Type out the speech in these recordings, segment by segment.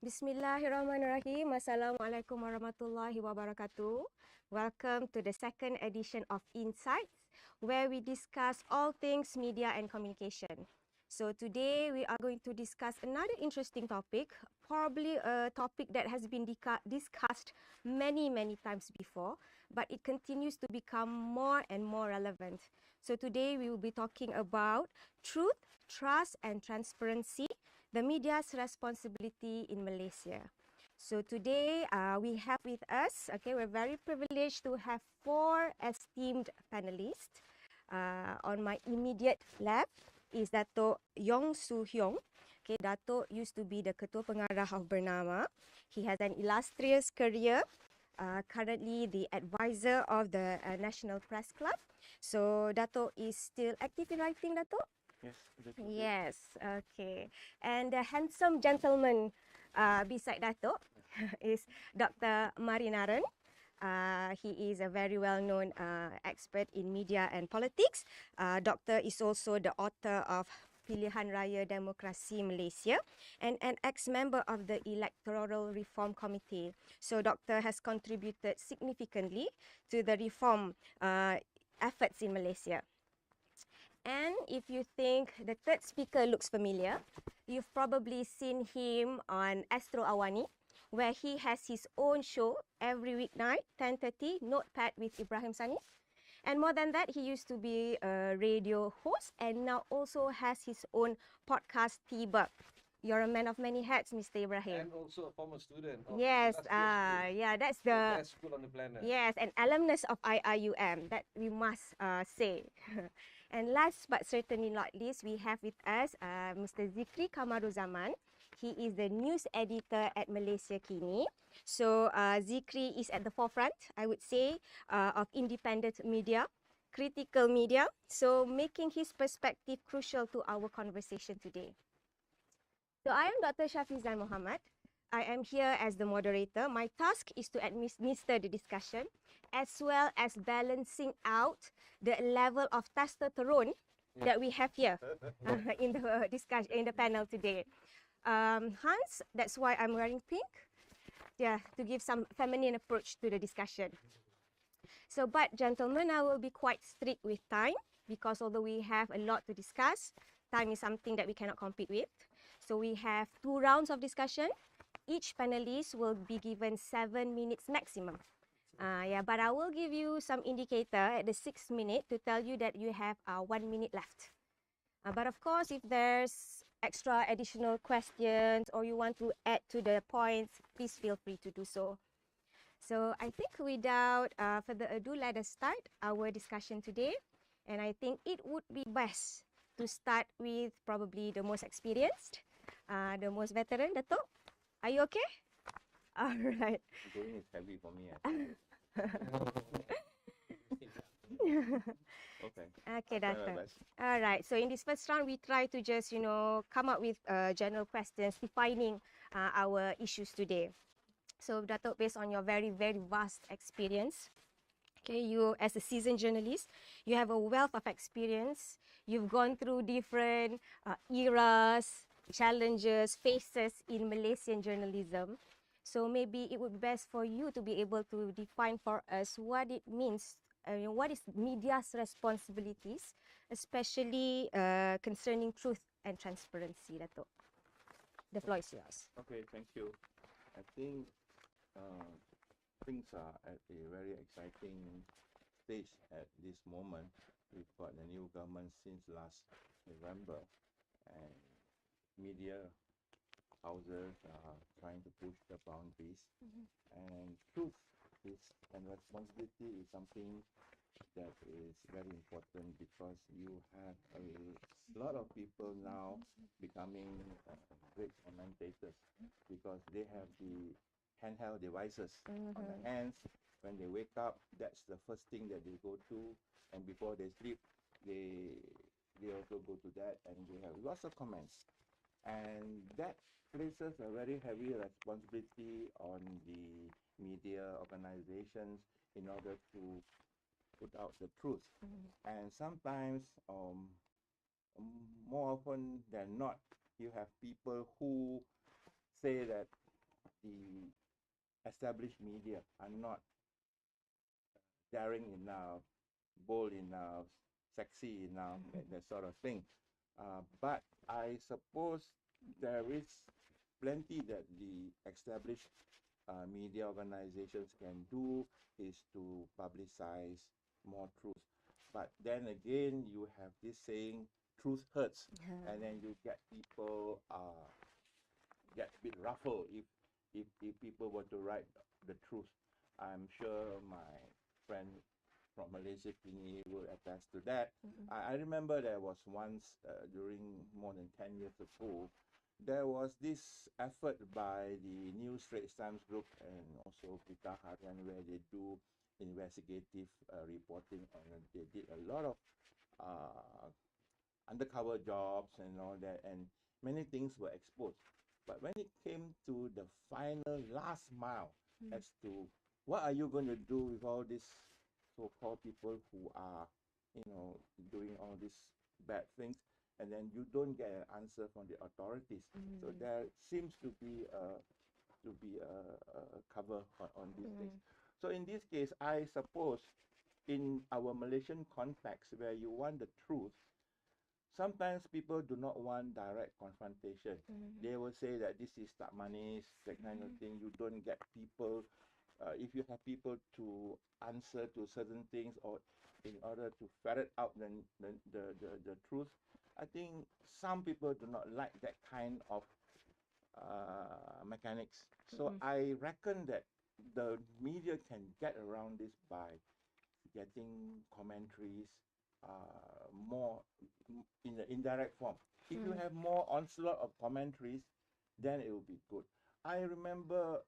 Bismillahirrahmanirrahim. Assalamualaikum warahmatullahi wabarakatuh. Welcome to the second edition of Insights, where we discuss all things media and communication. So today we are going to discuss another interesting topic, probably a topic that has been discussed many times before, but it continues to become more and more relevant. So today we will be talking about truth, trust and transparency, the media's responsibility in Malaysia. So today we have with us, we're very privileged to have four esteemed panelists. On my immediate left is Dato' Yong Soo Hyong. Okay, Dato' used to be the Ketua Pengarah of Bernama. He has an illustrious career, currently the advisor of the National Press Club. So Dato' is still active in writing, Dato'? Yes, Yes, okay. And the handsome gentleman beside Dato' is Dr. Marinaran. He is a very well-known expert in media and politics. Doctor is also the author of Pilihan Raya Demokrasi Malaysia and an ex-member of the Electoral Reform Committee. So Doctor has contributed significantly to the reform efforts in Malaysia. And if you think the third speaker looks familiar, you've probably seen him on Astro Awani, where he has his own show every weeknight, 10:30, Notepad with Ibrahim Sani. And more than that, he used to be a radio host and now also has his own podcast, Tiba. You're a man of many hats, Mr. Ibrahim. And also a former student of Yes, yeah, that's the the best school on the planet. Yes, an alumnus of IIUM, that we must say. And last but certainly not least, we have with us Mr. Zikri Kamaruzaman. He is the news editor at Malaysia Kini. So Zikri is at the forefront, I would say, of independent media, critical media, so making his perspective crucial to our conversation today. So I am Dr. Shafizan Muhammad. I am here as the moderator. My task is to administer the discussion as well as balancing out the level of testosterone that we have here in the discussion, in the panel today. Hans, that's why I'm wearing pink. Yeah, to give some feminine approach to the discussion. So, but gentlemen, I will be quite strict with time because although we have a lot to discuss, time is something that we cannot compete with. So we have 2 rounds of discussion. Each panelist will be given 7 minutes maximum. But I will give you some indicator at the 6th minute to tell you that you have 1 minute left. But of course, if there's extra additional questions or you want to add to the points, please feel free to do so. So I think without further ado, let us start our discussion today. And I think it would be best to start with probably the most experienced, the most veteran, Dato'. Are you okay? All right. Going is heavy for me. Okay. Okay, Dato'. All right. So in this first round, we try to just, come up with general questions defining our issues today. So, Dato', based on your very vast experience, okay, you as a seasoned journalist, you have a wealth of experience. You've gone through different eras, challenges, phases in Malaysian journalism. So maybe it would be best for you to be able to define for us what it means, what is media's responsibilities, especially concerning truth and transparency, Dato'. The floor is yours. Okay, thank you. I think things are at a very exciting stage at this moment. We've got the new government since last November, and media houses are trying to push the boundaries. And truth is and responsibility is something that is very important because you have a lot of people now becoming great commentators because they have the handheld devices on their hands. When they wake up, that's the first thing that they go to, and before they sleep, they also go to that, and they have lots of comments, and that places a very heavy responsibility on the media organizations in order to put out the truth. And sometimes, more often than not, you have people who say that the established media are not daring enough, bold enough, sexy enough, that sort of thing. But I suppose there is plenty that the established media organizations can do is to publicize more truth. But then again, you have this saying, truth hurts, and then you get people get a bit ruffled if people were to write the truth. I'm sure my friend from Malaysia Pingi will attest to that. I remember there was once during more than 10 years ago, there was this effort by the New Straits Times Group and also Pita Harian where they do investigative reporting, and they did a lot of undercover jobs and all that, and many things were exposed. But when it came to the final last mile as to what are you going to do with all these so-called people who are, doing all these bad things, and then you don't get an answer from the authorities. So there seems to be a cover on these things. So in this case, I suppose in our Malaysian context where you want the truth, sometimes people do not want direct confrontation. They will say that this is tak manis, that kind of thing. You don't get people. If you have people to answer to certain things or in order to ferret out the truth, I think some people do not like that kind of mechanics. So I reckon that the media can get around this by getting commentaries more in the indirect form. If you have more onslaught of commentaries, then it will be good. I remember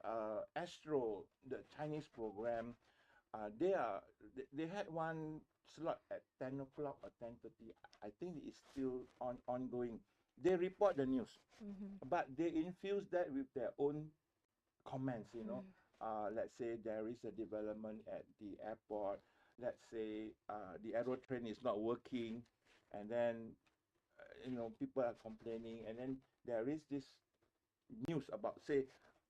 Astro, the Chinese program, they had one slot at 10 o'clock or 10:30. I think it's still ongoing. They report the news, but they infuse that with their own comments, let's say there is a development at the airport, let's say the aero train is not working, and then people are complaining, and then there is this news about, say,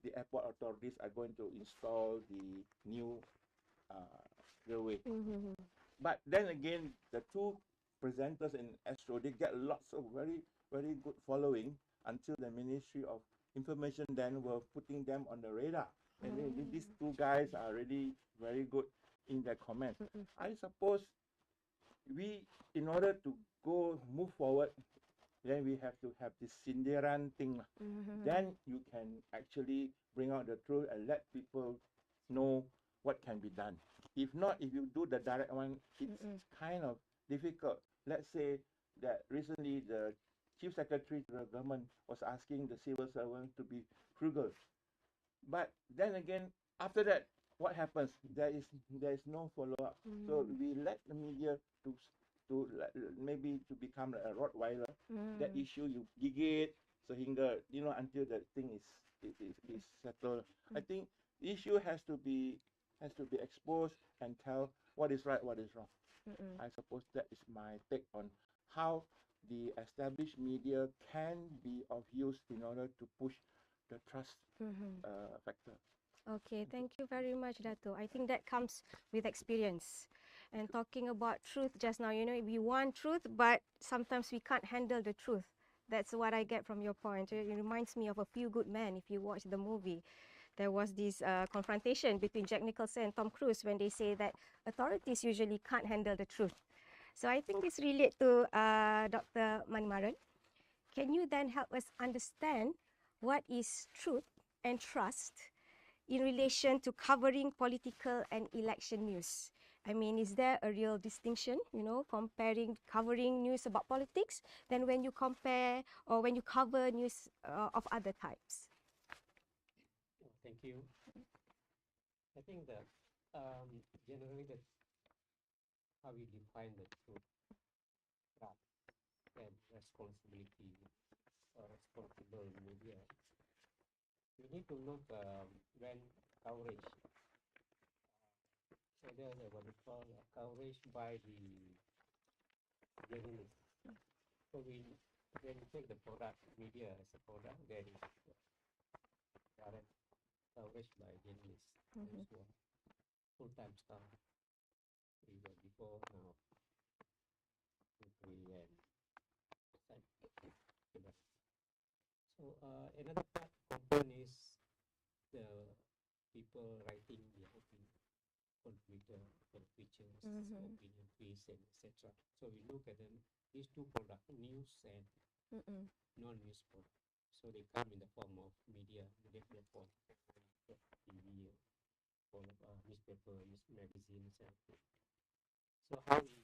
the airport authorities are going to install the new railway. But then again, the two presenters in Astro, they get lots of very, very good following until the Ministry of Information then were putting them on the radar. And then these two guys are really very good in their comments. I suppose in order to move forward, then we have to have this sindiran thing. Then you can actually bring out the truth and let people know what can be done. If not, if you do the direct one, it's kind of difficult. Let's say that recently the Chief Secretary to the government was asking the civil servants to be frugal. But then again, after that, what happens? There is no follow-up. So we let the media maybe to become like a Rottweiler. That issue you gigit sehingga until the thing is settled. I think the issue has to be exposed and tell what is right, what is wrong. I suppose that is my take on how the established media can be of use in order to push the trust factor. Okay, thank you very much, Dato. I think that comes with experience. And talking about truth just now, we want truth, but sometimes we can't handle the truth. That's what I get from your point. It reminds me of A Few Good Men, if you watch the movie. There was this confrontation between Jack Nicholson and Tom Cruise when they say that authorities usually can't handle the truth. So I think this relates to Dr. Manimaran. Can you then help us understand what is truth and trust in relation to covering political and election news? I mean, is there a real distinction, comparing covering news about politics than when you compare or when you cover news of other types? Thank you. I think that generally that's how we define the truth, trust, and responsibility or responsible media. We need to look when coverage, so there's what we call coverage by the journalist. So when we take the product media as a product, there is direct coverage by journalists. That's one full-time staff. We were before, now we and so another part component is the people writing their opinion on Twitter, for pictures, opinion piece, and etc. So we look at them, these two products, news and non-news product. So they come in the form of media platform, TV, or newspaper, magazines, and so how we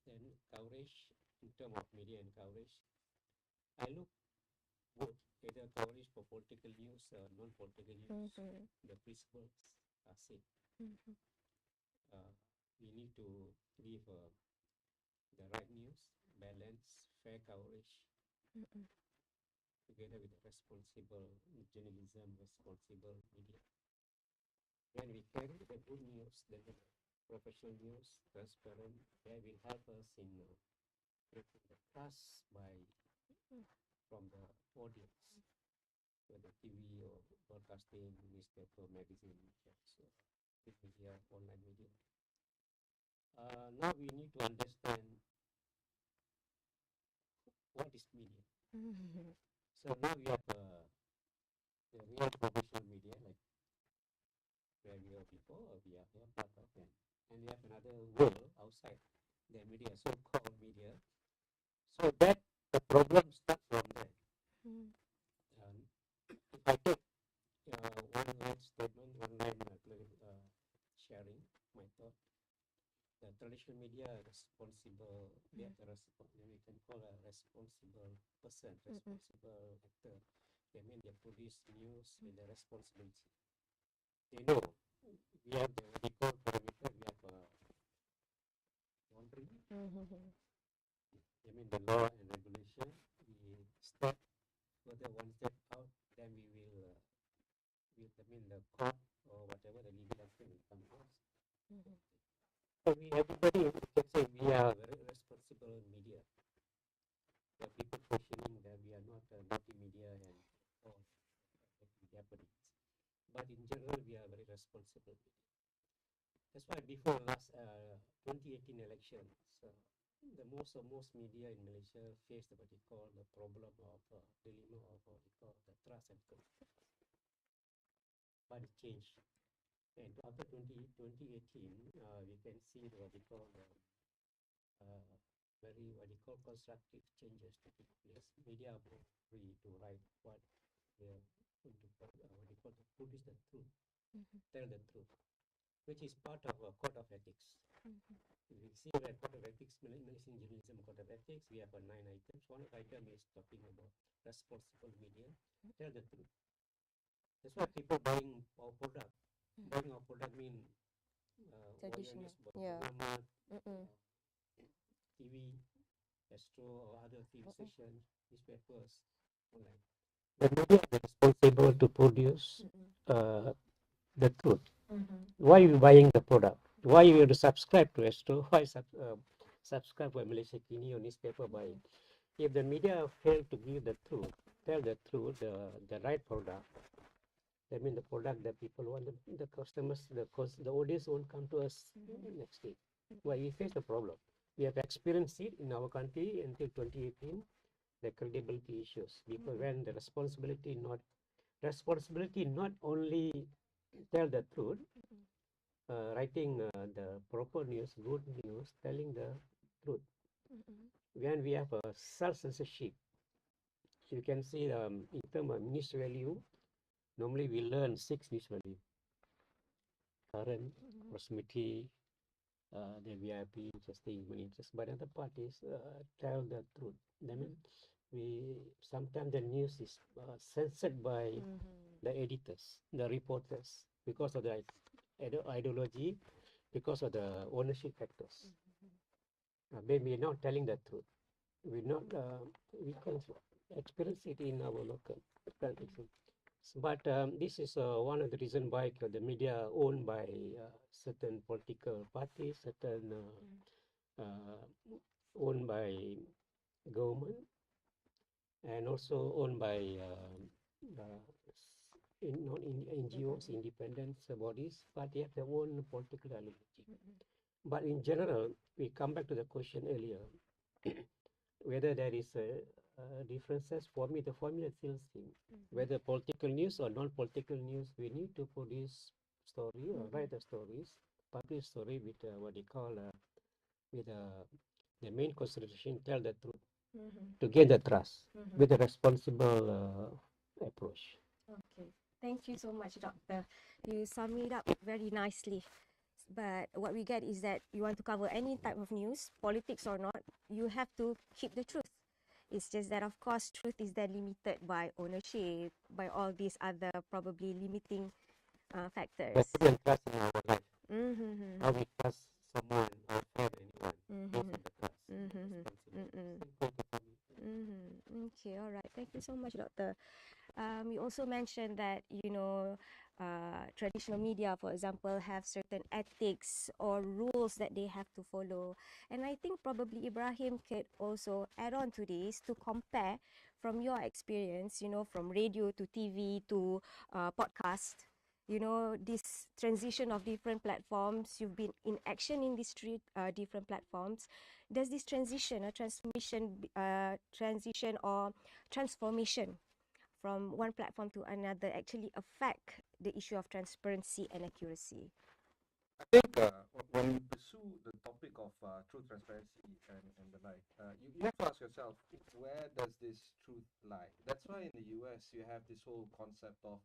then coverage in terms of media and coverage. I look both either coverage for political news or non-political news. The principles are same. We need to give the right news, balance, fair coverage, together with the responsible journalism, responsible media. When we carry the good news, the professional news, transparent, that will help us in creating the trust from the audience, whether TV or broadcasting, newspaper, magazine, so print media, online media. Now we need to understand what is media. So now we have the real professional media, like where we were before, or we are here part of them, and we have another world outside the media, so-called media. So that the problem starts from there. If I take one line statement, one line sharing my thought, the traditional media responsible, we can call a responsible person, responsible actor. They mean they produce news with the responsibility. They know we have the what we call parameter, we have boundary. I mean the law and regulation. We step further one step out, then we will the court or whatever the legal action will come to us. So everybody can say we are very responsible media. There are people questioning that we are not multimedia and all Japanese. But in general, we are very responsible. That's why before last 2018 election, the most media in Malaysia faced what we call the problem of dilemma of what we call the trust and confidence. But it changed. And after 2018, we can see what we call very what we call constructive changes to take place. Media are free to write what they are going to what we call to produce the truth, tell the truth, which is part of a code of ethics. We see the code of ethics, Malaysian journalism code of ethics. We have 9 items. One item is talking about responsible media, tell the truth. That's why people buying our product. Buying our product mean Traditional, TV, Astro, or other TV stations, newspapers, online. The media is responsible to produce the truth. Why are you buying the product? Why you have to subscribe to Astro? Why subscribe to Malaysia Kini or newspaper buying? If the media fail to give the truth, tell the truth, the right product, that means the product that people want, the customers, the audience won't come to us next day. Why we face the problem? We have experienced it in our country until 2018, the credibility issues. Because when the responsibility not only tell the truth, writing the proper news, good news, telling the truth. When we have a self-censorship, you can see in terms of news value, normally we learn 6 news value. Current, proximity, the VIP, interesting, human interest. But another part is tell the truth. That means sometimes the news is censored by the editors, the reporters, because of the ideology, because of the ownership factors. We're not telling the truth. We can experience it in our local country. But this is one of the reasons why the media owned by certain political parties, certain owned by government, and also owned by NGOs, independent bodies, but they have their own political ideology. But in general, we come back to the question earlier, whether there is a differences. For me, the formula still same. Whether political news or non-political news, we need to produce story or write the stories, publish story with what they call with the main consideration, tell the truth to gain the trust with a responsible approach. Okay. Thank you so much, Doctor. You sum it up very nicely. But what we get is that you want to cover any type of news, politics or not, you have to keep the truth. It's just that, of course, truth is then limited by ownership, by all these other probably limiting factors. That's the trust in our life. Mm-hmm. How we trust someone or friend, anyone. Those Mm-hmm. are the trust. Mm-hmm. Responsibility. Mm-hmm. Simple to me. Mm-hmm. Okay, all right. Thank you so much, Doctor. You also mentioned that, traditional media, for example, have certain ethics or rules that they have to follow. And I think probably Ibrahim could also add on to this to compare from your experience, from radio to TV to podcast. This transition of different platforms, you've been in action in these three different platforms. Does this transition, transition or transformation from one platform to another actually affect the issue of transparency and accuracy? I think when you pursue the topic of truth, transparency, and the like, you have to ask yourself, where does this truth lie? That's why in the US you have this whole concept of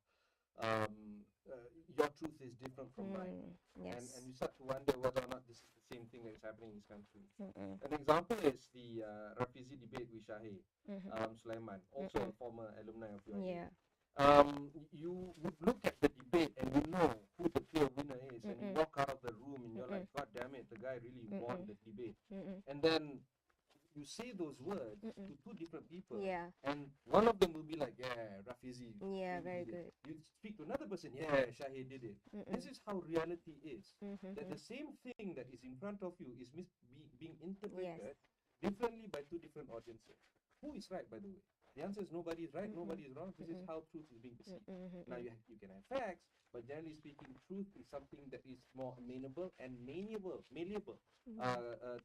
your truth is different from mine. Yes. And you start to wonder whether or not this is the same thing that is happening in this country. Mm-mm. An example is the Rafizi debate with Shahid Mm-hmm. Sulaiman, also a former alumni of UIA. Yeah. You would look at the debate and you know who the clear winner is, and you walk out of the room and you're like, God damn it, the guy really won the debate. And then you say those words to two different people, Yeah. and one of them will be like, yeah, Rafizi. Yeah, he very did good. it. You speak to another person, yeah, Shahid did it. This is how reality is. That the same thing that is in front of you is being interpreted differently by two different audiences. Who is right, by the way? The answer is nobody is right, nobody is wrong. This is how truth is being perceived. Now you can have facts, but generally speaking, truth is something that is more amenable and malleable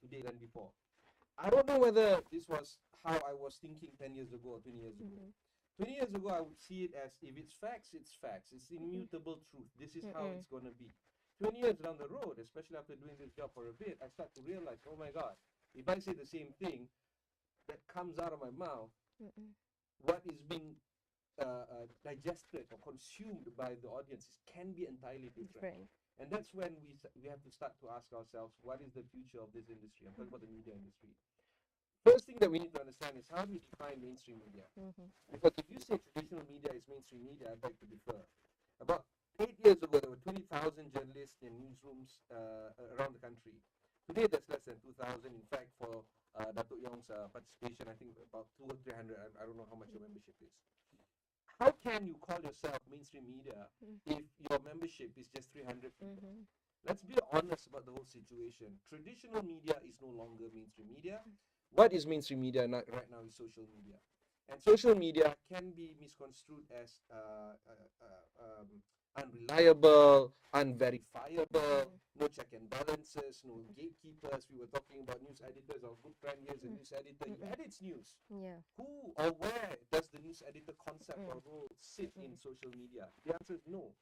today than before. I don't know whether this was how I was thinking 10 years ago or 20 years ago. 20 years ago, I would see it as, if it's facts, it's facts. It's immutable truth. This is how it's going to be. 20 years down the road, especially after doing this job for a bit, I start to realize, oh my God, if I say the same thing that comes out of my mouth, what is being digested or consumed by the audiences can be entirely different. And that's when we have to start to ask ourselves, what is the future of this industry? I'm talking about the media industry. First thing that we need to understand is, how do you define mainstream media? Because if you say traditional media is mainstream media, I beg to differ. About 8 years ago, there were 20,000 journalists in newsrooms around the country. Today, there's less than 2,000. In fact, for Datuk Yong's participation, I think about 200 or 300. I don't know how much your membership is. How can you call yourself mainstream media if your membership is just 300 people? Let's be honest about the whole situation. Traditional media is no longer mainstream media. What is mainstream media right now is social media. And social media can be misconstrued as unreliable, unverifiable, no check and balances, no gatekeepers. We were talking about news editors. Our good friend here is a news editor. He edits news. Yeah. Who or where does the news editor concept or role sit in social media? The answer is no.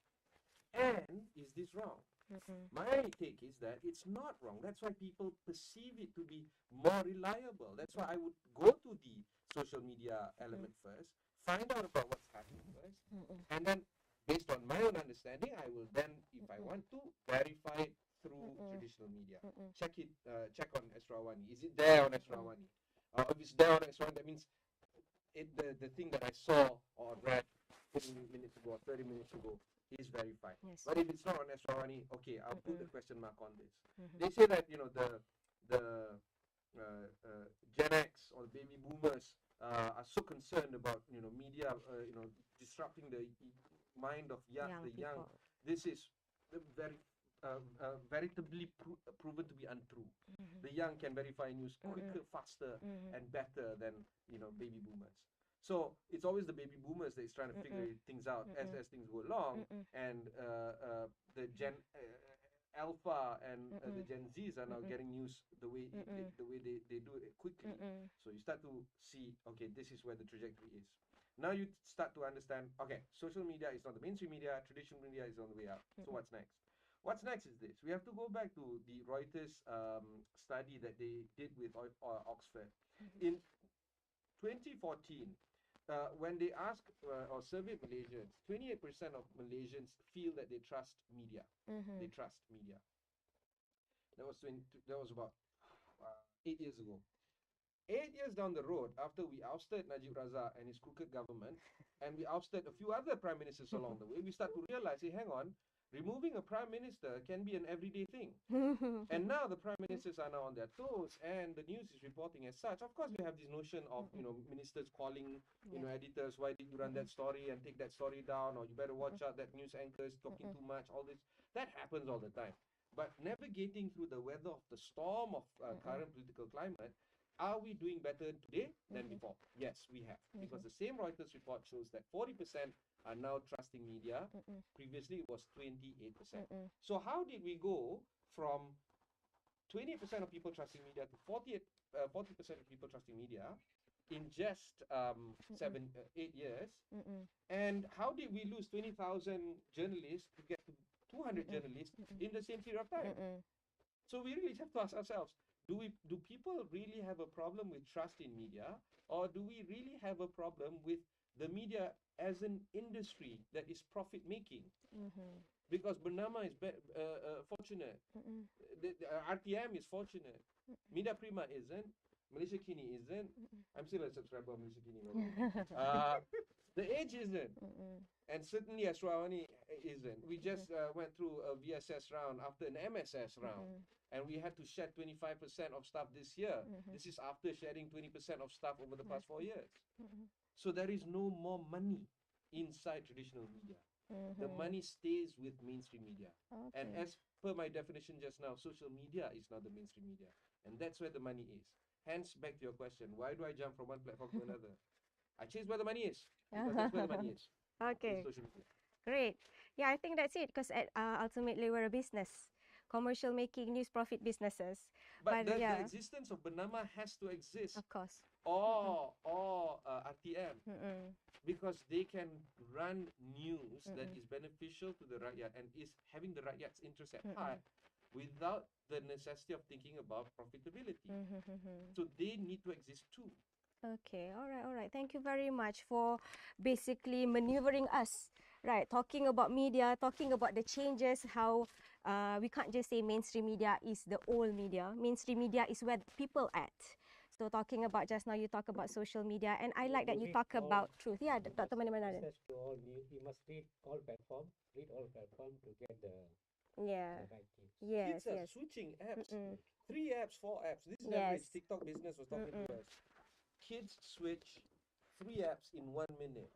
And is this wrong? My take is that it's not wrong. That's why people perceive it to be more reliable. That's why I would go to the social media element first, find out about what's happening first, and then, based on my own understanding, I will then, if I want to, verify it through traditional media. Check on Esrawani. Is it there on Esrawani? If it's there on Esrawani, that means the thing that I saw or read 20 minutes ago or 30 minutes ago is verified. Yes. But if it's not on Esrawani, okay, I'll put the question mark on this. They say that the Gen X or baby boomers are so concerned about media disrupting the mind of the young. This is very veritably proven to be untrue. The young can verify news quicker, faster, and better than baby boomers. So it's always the baby boomers that is trying to figure things out as things go along, and the Gen Alpha and the Gen Zs are now getting news the way they do it quickly. So you start to see, okay, this is where the trajectory is. Now you start to understand, okay, social media is not the mainstream media, traditional media is on the way out. So what's next? What's next is this. We have to go back to the Reuters study that they did with Oxford. In 2014, when they asked or surveyed Malaysians, 28% of Malaysians feel that they trust media. They trust media. That was about 8 years ago. 8 years down the road, after we ousted Najib Razak and his crooked government, and we ousted a few other prime ministers along the way, we start to realize, hey, hang on, removing a prime minister can be an everyday thing. And now the prime ministers are now on their toes, and the news is reporting as such. Of course, we have this notion of, ministers calling, editors, why did you run that story and take that story down, or you better watch out, that news anchor is talking too much, all this. That happens all the time. But navigating through the weather of the storm of current political climate, are we doing better today than before? Yes, we have. Because the same Reuters report shows that 40% are now trusting media. Previously, it was 28%. So how did we go from 28% of people trusting media to 40% of people trusting media in just 8 years? And how did we lose 20,000 journalists to get to 200 journalists in the same period of time? So we really have to ask ourselves, do people really have a problem with trust in media, or do we really have a problem with the media as an industry that is profit making? Because Bernama is fortunate, the RTM is fortunate, Media Prima isn't, Malaysia Kini isn't. I'm still a subscriber of Malaysia Kini. The Age isn't, and certainly Asrawani isn't. We just went through a VSS round after an MSS round, and we had to shed 25% of staff this year. This is after shedding 20% of staff over the past 4 years. So there is no more money inside traditional media. The money stays with mainstream media. And as per my definition just now, social media is not the mainstream media. And that's where the money is. Hence, back to your question, why do I jump from one platform to another? I chase where the money is, because that's where the money is. Okay, in social media. great. Yeah, I think that's it, because ultimately we're a business. Commercial making, news profit businesses. But the existence of Bernama has to exist. Of course. Or RTM. Because they can run news that is beneficial to the rakyat and is having the rakyat's interest at heart without the necessity of thinking about profitability. So they need to exist too. Okay, all right. Thank you very much for basically maneuvering us, right? Talking about media, talking about the changes, how we can't just say mainstream media is the old media. Mainstream media is where people at. So talking about just now, you talk about social media, and I like that you talk about truth. Yeah, Dr. Mana. You must read all platform to get the Yeah. right things. Yes, Kids are yes. switching apps. 3 apps, 4 apps. This is average. TikTok business was talking to us. Kids switch 3 apps in 1 minute.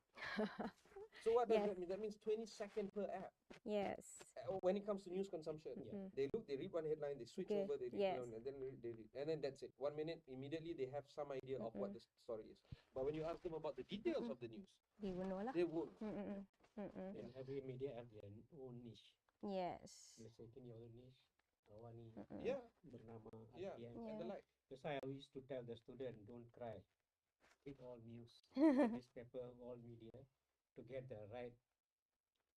So what does that mean? That means 20 seconds per app. Yes. When it comes to news consumption, they read one headline, they switch over, they read one, and then they read, and then that's it. 1 minute, immediately they have some idea of what the story is. But when you ask them about the details of the news, they won't know lah. They won't. And every media have their own niche. Yes. Let's say in your niche, Awani, Bernama, RTM, and the like. That's why I used to tell the student, don't cry. Read all news, newspaper, all media, to get the right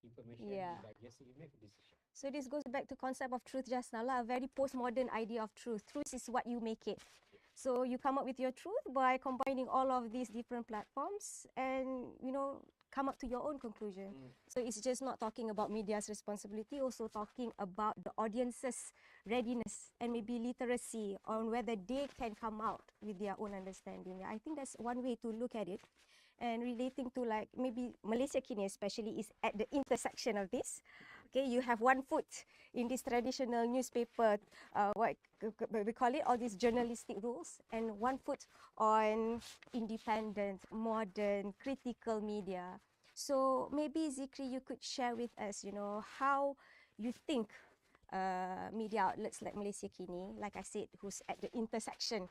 information. Yes, you make a decision. So this goes back to concept of truth just now lah. A very postmodern idea of truth. Truth is what you make it. So you come up with your truth by combining all of these different platforms, and come up to your own conclusion. So it's just not talking about media's responsibility, also talking about the audience's readiness and maybe literacy on whether they can come out with their own understanding. I think that's one way to look at it. And relating to like maybe Malaysia Kini especially is at the intersection of this. Okay, you have one foot in this traditional newspaper, what we call it, all these journalistic rules, and one foot on independent, modern, critical media. So maybe Zikri, you could share with us, how you think media outlets like Malaysia Kini, like I said, who's at the intersection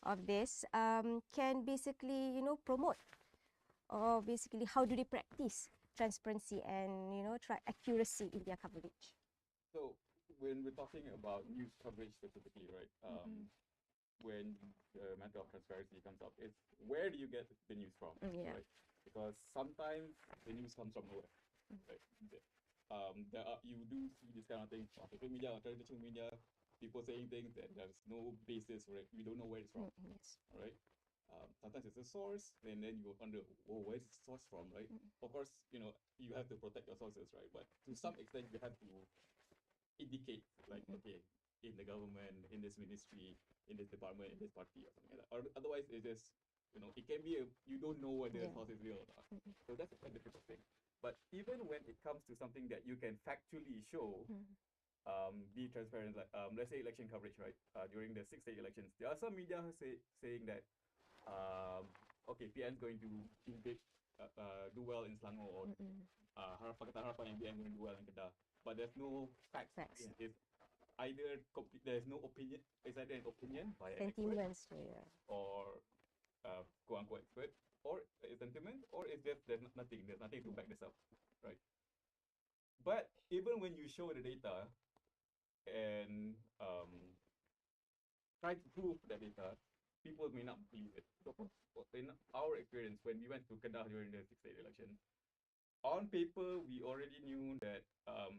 of this, can basically, promote or basically how do they practice transparency and accuracy in their coverage? So when we're talking about news coverage specifically, right? When the matter of transparency comes up, it's where do you get the news from, Yeah. right? Because sometimes the news comes from nowhere, right? You do see this kind of thing on social media or traditional media, people saying things that there's no basis for it. We don't know where it's from, Yes. all right? Sometimes it's a source, and then you wonder, oh, where's the source from, right? Of course, you have to protect your sources, right? But to some extent, you have to indicate, like, okay, in the government, in this ministry, in this department, in this party, or something like that. Or otherwise, it's just, it can be you don't know whether the source is real or not. So that's a difficult thing. But even when it comes to something that you can factually show, be transparent. Like, let's say election coverage, right? During the 6 state elections, there are some media saying that, okay, PN's going to do well in Selangor, or harapan yang PN going to do well in Kedah. But there's no facts. It's either there's no opinion. It's either an opinion by an expert, Sentiments, yeah. or quote unquote expert, or a sentiment, or it's just there's nothing. There's nothing to back this up, right? But even when you show the data and try to prove the data, people may not believe it. So in our experience, when we went to Kedah during the 6 state election, on paper we already knew that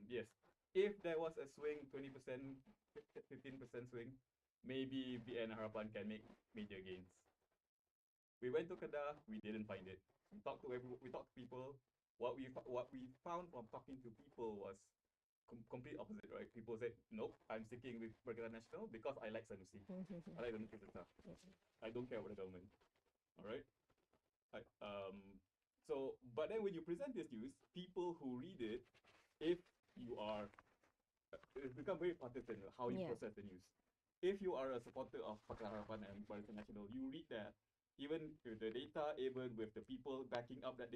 yes, if there was a swing, 20%, 15% swing, maybe BN Harapan can make major gains. We went to Kedah, we didn't find it. We talked to people. What we found from talking to people was complete opposite, right? People said, nope, I'm sticking with Pergerakan Nasional because I like Sanusi. I like Sanusi Serta. I don't care about the government. All right. But then when you present this news, people who read it, if you are, it's become very partisan how you process the news. If you are a supporter of Pakatan Harapan and Barisan Nasional, you read that even with the data, even with the people backing up that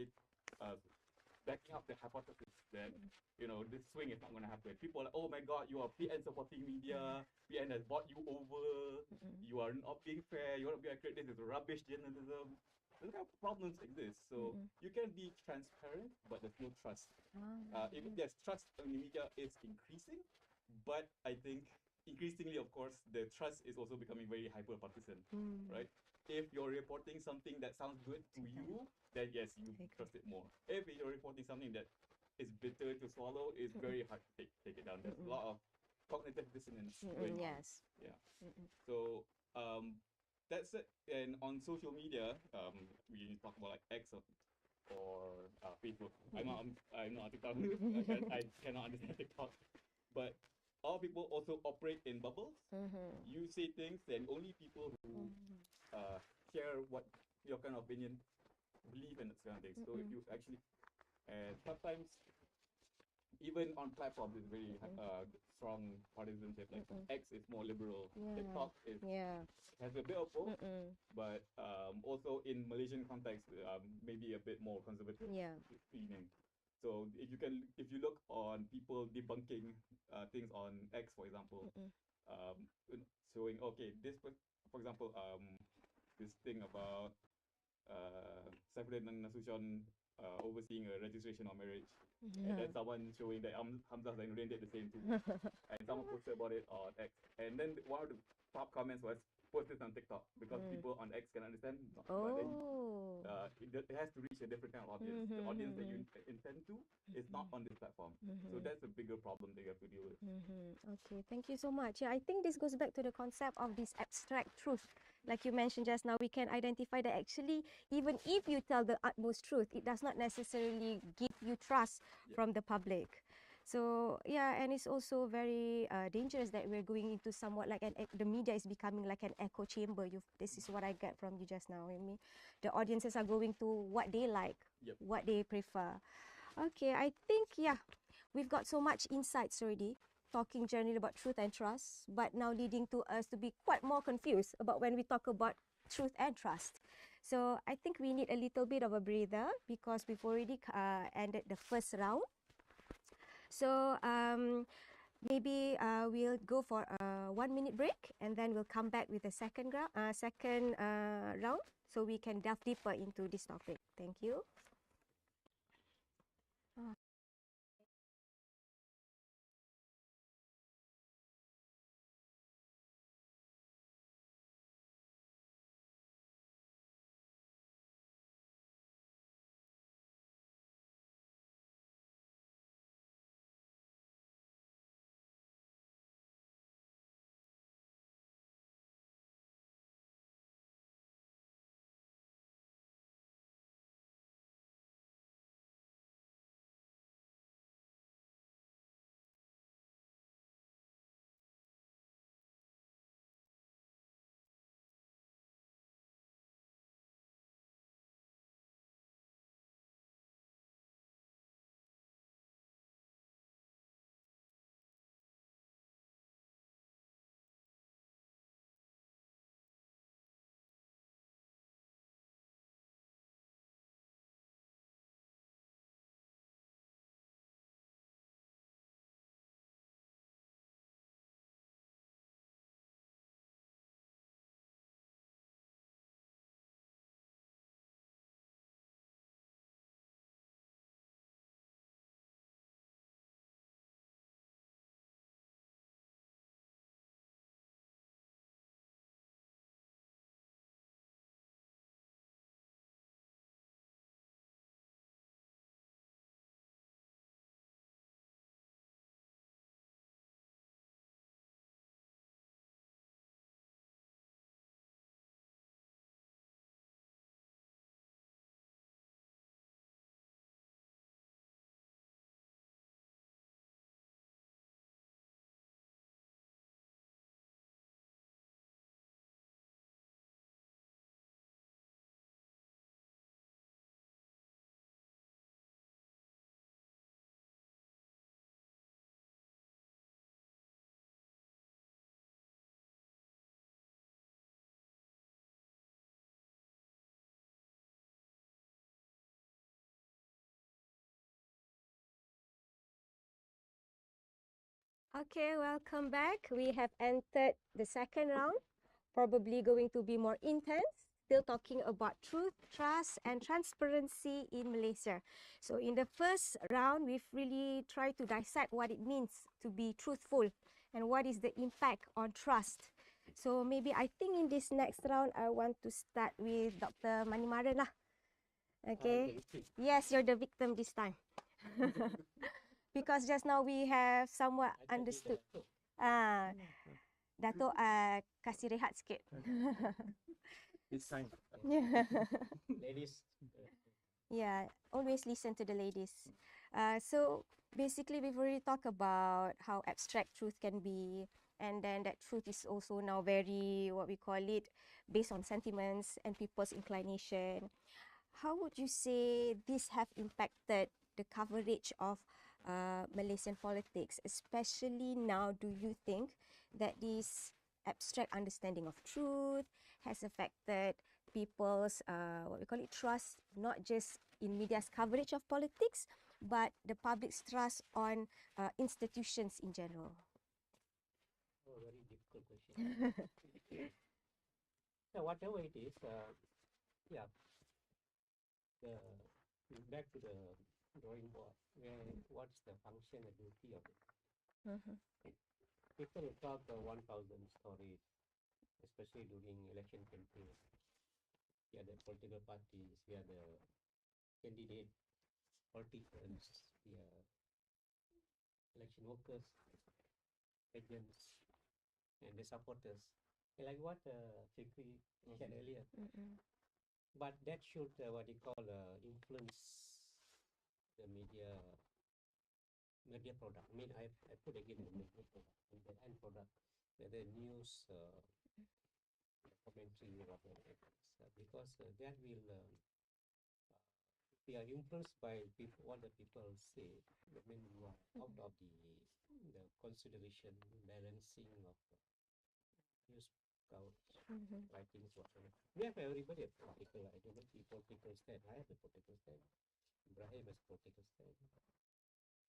backing up the hypothesis that this swing is not going to happen. People are like, oh my God, you are PN supporting media. PN has bought you over. You are not being fair. You are not being accurate. This is rubbish journalism. Those kind of problems exist. So you can be transparent, but there's no trust. Even there's trust in the media is increasing, but I think increasingly, of course, the trust is also becoming very hyper partisan, right? If you're reporting something that sounds good to you, then yes, you trust it more. If you're reporting something that is bitter to swallow, it's very hard to take it down. There's a lot of cognitive dissonance going on. Yeah. So that's it. And on social media, we talk about like X or Facebook. I'm not on TikTok. I cannot understand TikTok. But all people also operate in bubbles. You say things, and only people who share what your kind of opinion believe in that kind of thing. So if you actually, and sometimes even on platforms, it's very strong partisanship. Like X is more liberal. TikTok is has a bit of both, but also in Malaysian context, maybe a bit more conservative leaning. So if you look on people debunking things on X, for example, showing this, for example, this thing about Saifuddin Nasution overseeing a registration of marriage, and then someone showing that Hamzah Zainuddin did the same too, and someone posted about it on X, and then one of the top comments was post this on TikTok because people on X can understand, but then it has to reach a different kind of audience. The audience that you intend to is not on this platform. So that's a bigger problem that you have to deal with. Okay, thank you so much. Yeah, I think this goes back to the concept of this abstract truth. Like you mentioned just now, we can identify that actually, even if you tell the utmost truth, it does not necessarily give you trust from the public. So yeah, and it's also very dangerous that we're going into somewhat like the media is becoming like an echo chamber. This is what I get from you just now. I mean, the audiences are going to what they like, what they prefer. Okay, I think we've got so much insights already, talking generally about truth and trust, but now leading to us to be quite more confused about when we talk about truth and trust. So I think we need a little bit of a breather because we've already ended the first round. So maybe we'll go for a 1 minute break, and then we'll come back with the second round, so we can delve deeper into this topic. Thank you. Okay, welcome back. We have entered the second round, probably going to be more intense. Still talking about truth, trust, and transparency in Malaysia. So in the first round, we've really tried to dissect what it means to be truthful and what is the impact on trust. So maybe I think in this next round, I want to start with Dr. Manimaran lah. Okay. Yes, you're the victim this time. Because just now we have somewhat understood. Dato' kasih rehat sikit. It's time. Ladies. Yeah, always listen to the ladies. So basically, we've already talked about how abstract truth can be, and then that truth is also now very, what we call it, based on sentiments and people's inclination. How would you say this have impacted the coverage of Malaysian politics, especially now? Do you think that this abstract understanding of truth has affected people's what we call it, trust, not just in media's coverage of politics, but the public's trust on institutions in general? Oh, very difficult question. So whatever it is, yeah, the back to the drawing board, where what's the function and duty of it? People will talk 1,000 stories, especially during election campaign. We are the political parties, we are the candidate politicians, we are election workers, agents, and the supporters. Like what Fikri said earlier. But that should, what you call, influence the media product. I mean, I put again the media product, and the end product, whether news, commentary, or whatever, because that will, if we are influenced by people, what the people say, I mean, you are out of the consideration, balancing of news coverage, writings, whatever. We have everybody a political, I don't know, political stand. I have a political stand. Ibrahim has political stand.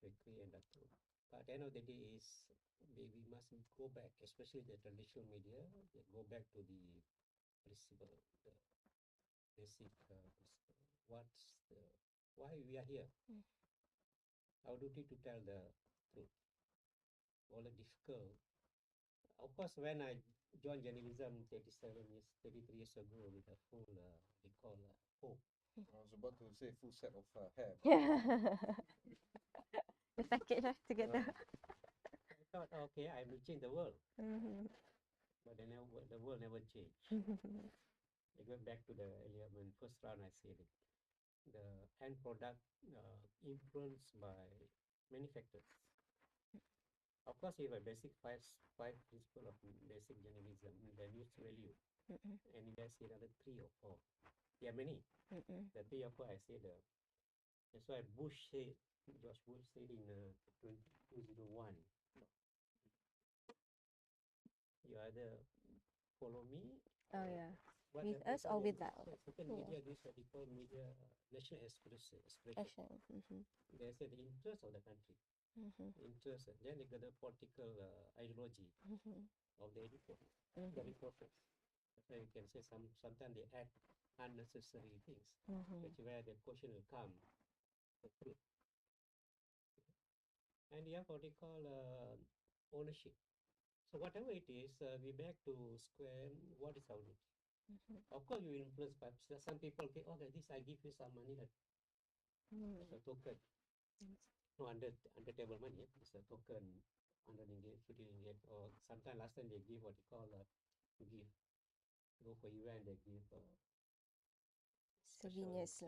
Fikri and Dato'. But at the end of the day is we must go back, especially the traditional media, go back to the principle, the basic principle. What's the why we are here? Our duty to tell the truth. All the difficult. Of course, when I joined journalism 33 years ago with a full, we call hope. I was about to say full set of hair. The package together. I thought, okay, I'm reaching the world, but the world never changed. I go back to the earlier when first round I said it. The end product influenced by many factors. Of course, you have a basic five principle of basic journalism, the news value, and there's another 3 or 4. There are many. The 3 or 4 I said. That's why George Bush said in 2001, you either follow me. Oh yeah. But With us or with that? Certain media, this what they call media national expression. They say the interest of the country. Interest. Then they got the political ideology of the editor, the reporters. That's why you can say sometimes they add unnecessary things. That's where the question will come, the truth. And you have what they call ownership. So whatever it is, we back to square. What is our duty? Of course, you influence by some people. Okay, okay, this I give you some money that as a token. No, under table money. It's a token, 100 ringgit, 50 ringgit, or sometimes last time they give what you call gift. Go for event, they give souvenirs.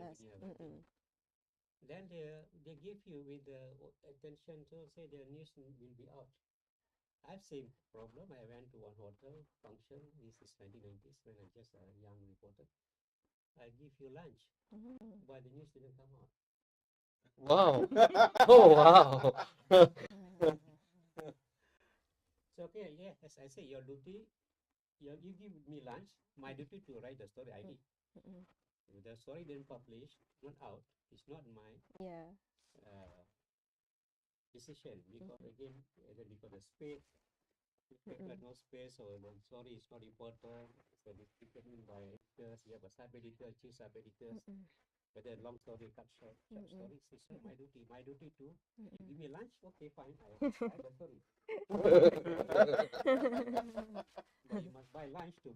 Then they give you with the attention to say the news will be out. I've seen problem. I went to one hotel function. This is 1990s when I'm just a young reporter. I give you lunch, but the news didn't come out. Wow. Oh wow. So okay, yeah, as I say, your duty, you give me lunch. My duty to write the story. I did. If the story didn't publish, not out. It's not my decision because again, either because the space. No space or the story is not important. So it's determined by editors. You have a sub-editor, chief sub-editors. Whether long story, cut short stories, it's not my duty. My duty to give me lunch. Okay, fine. I write the story. But you must buy lunch to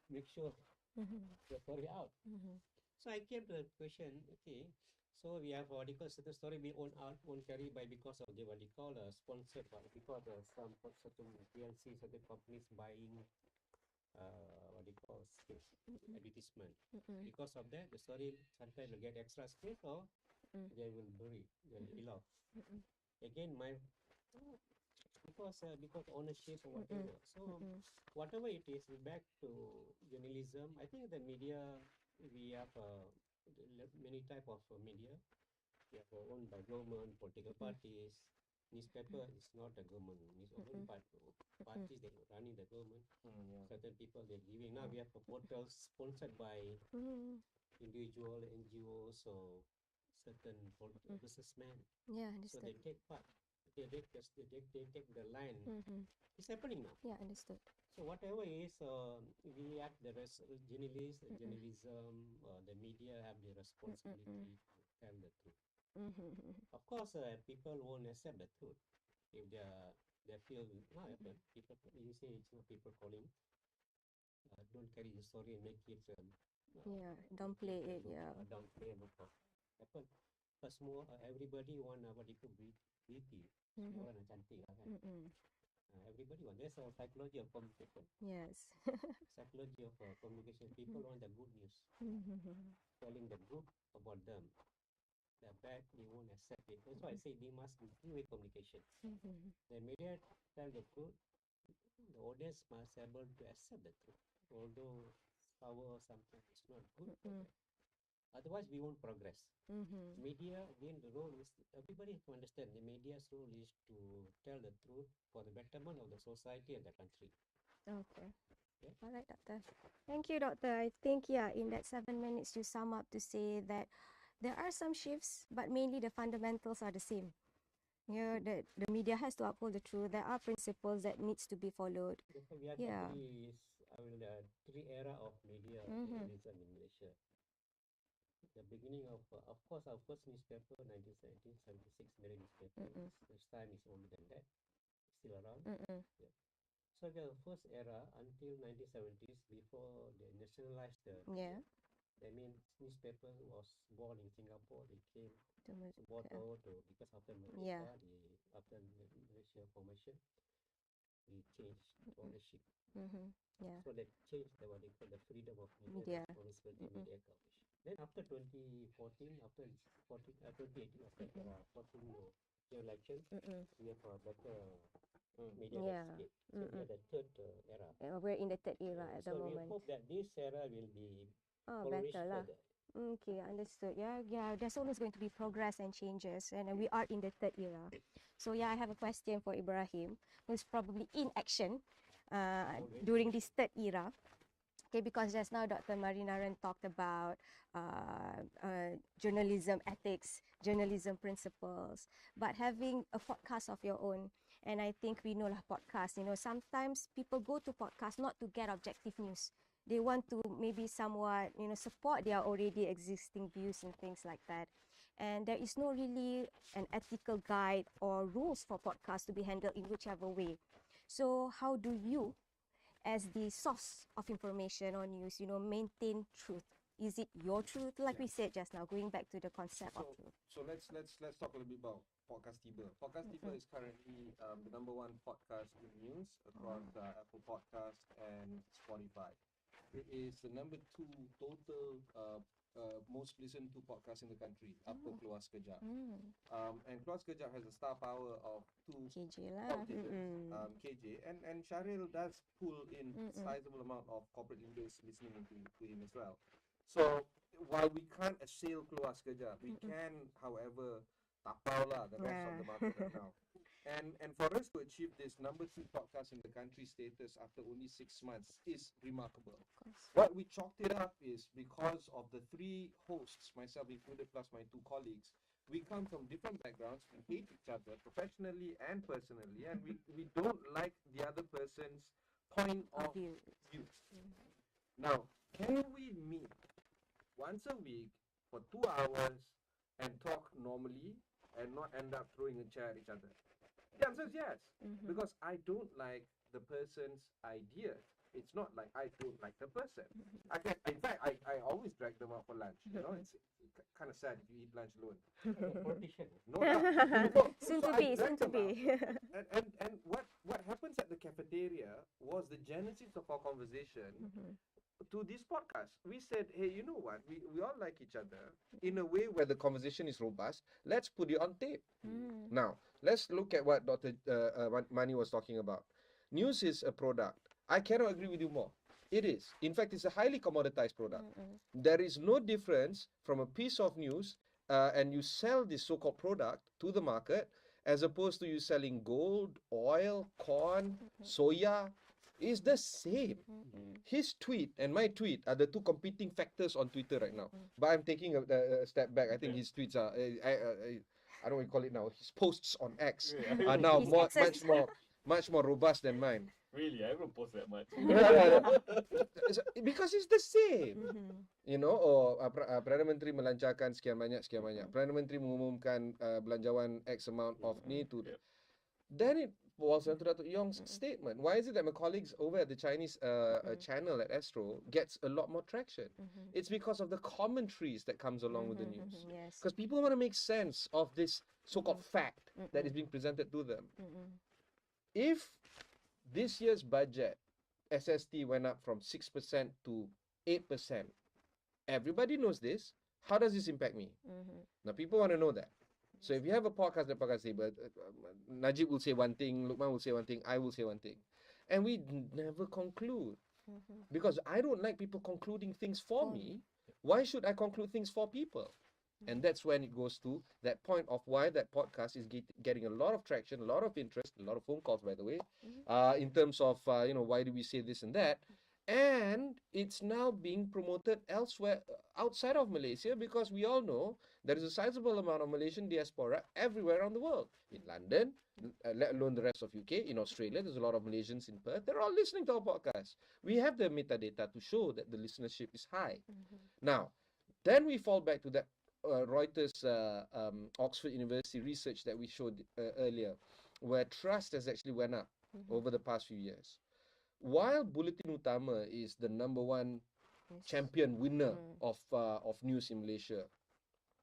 make sure the story out. So I came to the question. Okay, so we have what you call certain story we own out, own carry by because of the what you call sponsored by because some certain PLC, certain companies buying what you call space advertisement. Because of that, the story sometimes will get extra space or they will bury, they will ill off. Again, because ownership or whatever. So whatever it is, back to journalism. I think the media we have many type of media. We have owned by government, political parties. Newspaper is not the government. It's owned by parties that are running the government. Certain people they're giving. Now we have portals sponsored by individual NGOs or certain businessmen. Yeah, So understood. they take part. They take the line. It's happening now. Yeah, understood. So whatever is, we have the journalism, the media have the responsibility to tell the truth. Of course, people won't accept the truth if they feel no happen. People, you say it's not people calling. Don't carry the story and make it. Downplay it. Yeah. Downplay and happen. But more, everybody want what you call beauty. Semua orang nak cantik lah kan. Everybody want. There's a psychology of communication. Yes. Psychology of communication. People want the good news. Telling the good about them. The bad, they won't accept it. That's why I say they must be two-way communication. The media tell the truth. The audience must be able to accept the truth. Although sour sometimes it's not good for them. Otherwise, we won't progress. Media, again, the role is, everybody has to understand, the media's role is to tell the truth for the betterment of the society and the country. Okay. All right, Doctor. Thank you, Doctor. I think, in that 7 minutes, you sum up to say that there are some shifts, but mainly the fundamentals are the same. Yeah, the media has to uphold the truth. There are principles that needs to be followed. We have Yeah. three era of media Mm-hmm. journalism in Malaysia. The beginning of course, our first newspaper, 1976, Malay newspaper. Mm-mm. This time is older than that, still around. Mm-mm. Yeah. So the first era until 1970s, before they nationalized Yeah. that means newspaper was born in Singapore. They came To brought okay. over to because after Yeah. after Malaysia formation, we changed ownership. Mm-hmm. Yeah. So they changed what they call the freedom of media, Media. responsibility Mm-mm. media coverage. Then after 2014, after 2018, after 14 year election, Mm-mm. we have a better media Yeah. landscape. So we are the third era. We're in the third era at the So we moment. hope that this era will be Oh, flourished better lah. further. Okay, understood. Yeah, yeah. There's always going to be progress and changes, and we are in the third era. So yeah, I have a question for Ibrahim, who's probably in action during this third era. Okay, because just now Dr. Marinaran talked about journalism ethics, journalism principles, but having a podcast of your own. And I think we know lah podcast, sometimes people go to podcast not to get objective news. They want to maybe somewhat, support their already existing views and things like that. And there is no really an ethical guide or rules for podcasts to be handled in whichever way. So how do you, as the source of information or news, maintain truth? Is it your truth? Like we said just now, going back to the concept of truth. So let's talk a little bit about Podcastible. Podcastible is currently the #1 podcast in news across Apple Podcast and Spotify. It is the #2 total most listened to podcast in the country after Keluar Sekejap. And Keluar Sekejap has a star power of 2 KJ lah. politicians, KJ, and Syahril does pull in sizable amount of corporate leaders listening to him as well. So while we can't assail Keluar Sekejap, we can, however, tapau lah the rest of the market right now. And for us to achieve this #2 podcast in the country status after only 6 months is remarkable. What we chalked it up is because of the 3 hosts, myself included, plus my 2 colleagues. We come from different backgrounds. We hate each other professionally and personally, and we don't like the other person's point of view. Now, can we meet once a week for 2 hours and talk normally and not end up throwing a chair at each other? The answer is yes, because I don't like the person's ideas. It's not like I don't like the person. In fact, I always drag them out for lunch. It's kind of sad if you eat lunch alone. Politician. No, Soon so to I be, drag soon to them out. be. And what happens at the cafeteria was the genesis of our conversation to this podcast. We said, hey, you know what? We all like each other in a way where the conversation is robust. Let's put it on tape. Now, let's look at what Dr. Mani was talking about. News is a product. I cannot agree with you more. It is. In fact, it's a highly commoditized product. There is no difference from a piece of news and you sell this so-called product to the market as opposed to you selling gold, oil, corn, soya. Is the same. His tweet and my tweet are the 2 competing factors on Twitter right now. But I'm taking a step back. I think his tweets are, I don't want to call it now, his posts on X are now much more robust than mine. Really, I haven't posted that much. Because it's the same. Perdana Menteri melancarkan sekian banyak. Perdana Menteri mengumumkan belanjawan X amount of ni tu. Then it boils down to Dr. Yong's statement. Why is it that my colleagues over at the Chinese channel at Astro gets a lot more traction? It's because of the commentaries that comes along with the news. Because people want to make sense of this so-called fact that is being presented to them. If this year's budget, SST went up from 6% to 8%, everybody knows this. How does this impact me? Now, people want to know that. So if you have a podcast, Najib will say one thing, Luqman will say one thing, I will say one thing. And we never conclude. Because I don't like people concluding things for me. Why should I conclude things for people? And that's when it goes to that point of why that podcast is getting a lot of traction, a lot of interest, a lot of phone calls, by the way, in terms of, why do we say this and that? And it's now being promoted elsewhere outside of Malaysia, because we all know there is a sizable amount of Malaysian diaspora everywhere around the world. In London, let alone the rest of UK, in Australia, there's a lot of Malaysians in Perth. They're all listening to our podcast. We have the metadata to show that the listenership is high. Now, then we fall back to that Reuters Oxford University research that we showed earlier, where trust has actually went up over the past few years. While Bulletin Utama is the #1 champion winner of news in Malaysia,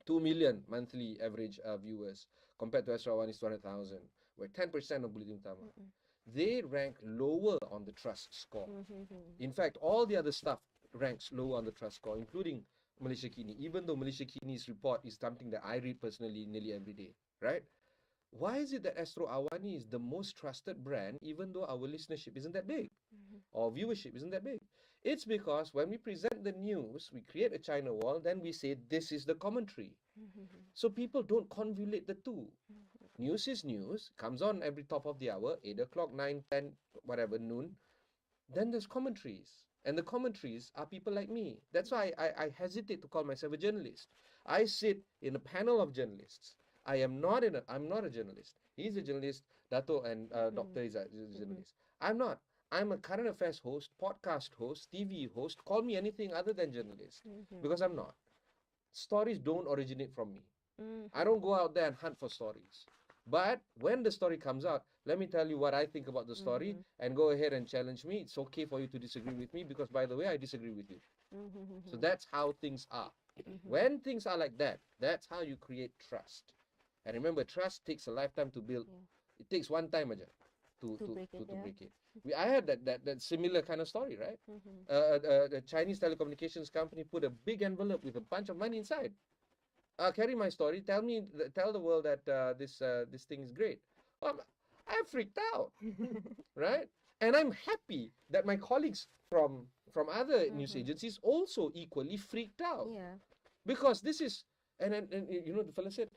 2 million monthly average viewers, compared to Astro One is 200,000, where 10% of Bulletin Utama, they rank lower on the trust score. In fact, all the other stuff ranks lower on the trust score, including Malaysia Kini, even though Malaysia Kini's report is something that I read personally nearly every day, right? Why is it that Astro Awani is the most trusted brand, even though our listenership isn't that big, or viewership isn't that big? It's because when we present the news, we create a China wall, then we say this is the commentary. So people don't convolute the two. News is news, comes on every top of the hour, 8 o'clock, 9, 10, whatever, noon. Then there's commentaries. And the commentaries are people like me. That's why I hesitate to call myself a journalist. I sit in a panel of journalists. I'm not a journalist. He's a journalist. Dato and Doctor is a journalist. I'm not. I'm a current affairs host, podcast host, TV host. Call me anything other than journalist, because I'm not. Stories don't originate from me. I don't go out there and hunt for stories. But when the story comes out, let me tell you what I think about the story, and go ahead and challenge me. It's okay for you to disagree with me, because, by the way, I disagree with you. So that's how things are. When things are like that, that's how you create trust. And remember, trust takes a lifetime to build. It takes one time aja to break it. I had that similar kind of story, right? The Chinese telecommunications company put a big envelope with a bunch of money inside. Carry my story. Tell the world that this thing is great. I freaked out, right? And I'm happy that my colleagues from other news agencies also equally freaked out. Yeah. Because this is, and you know, the fella said,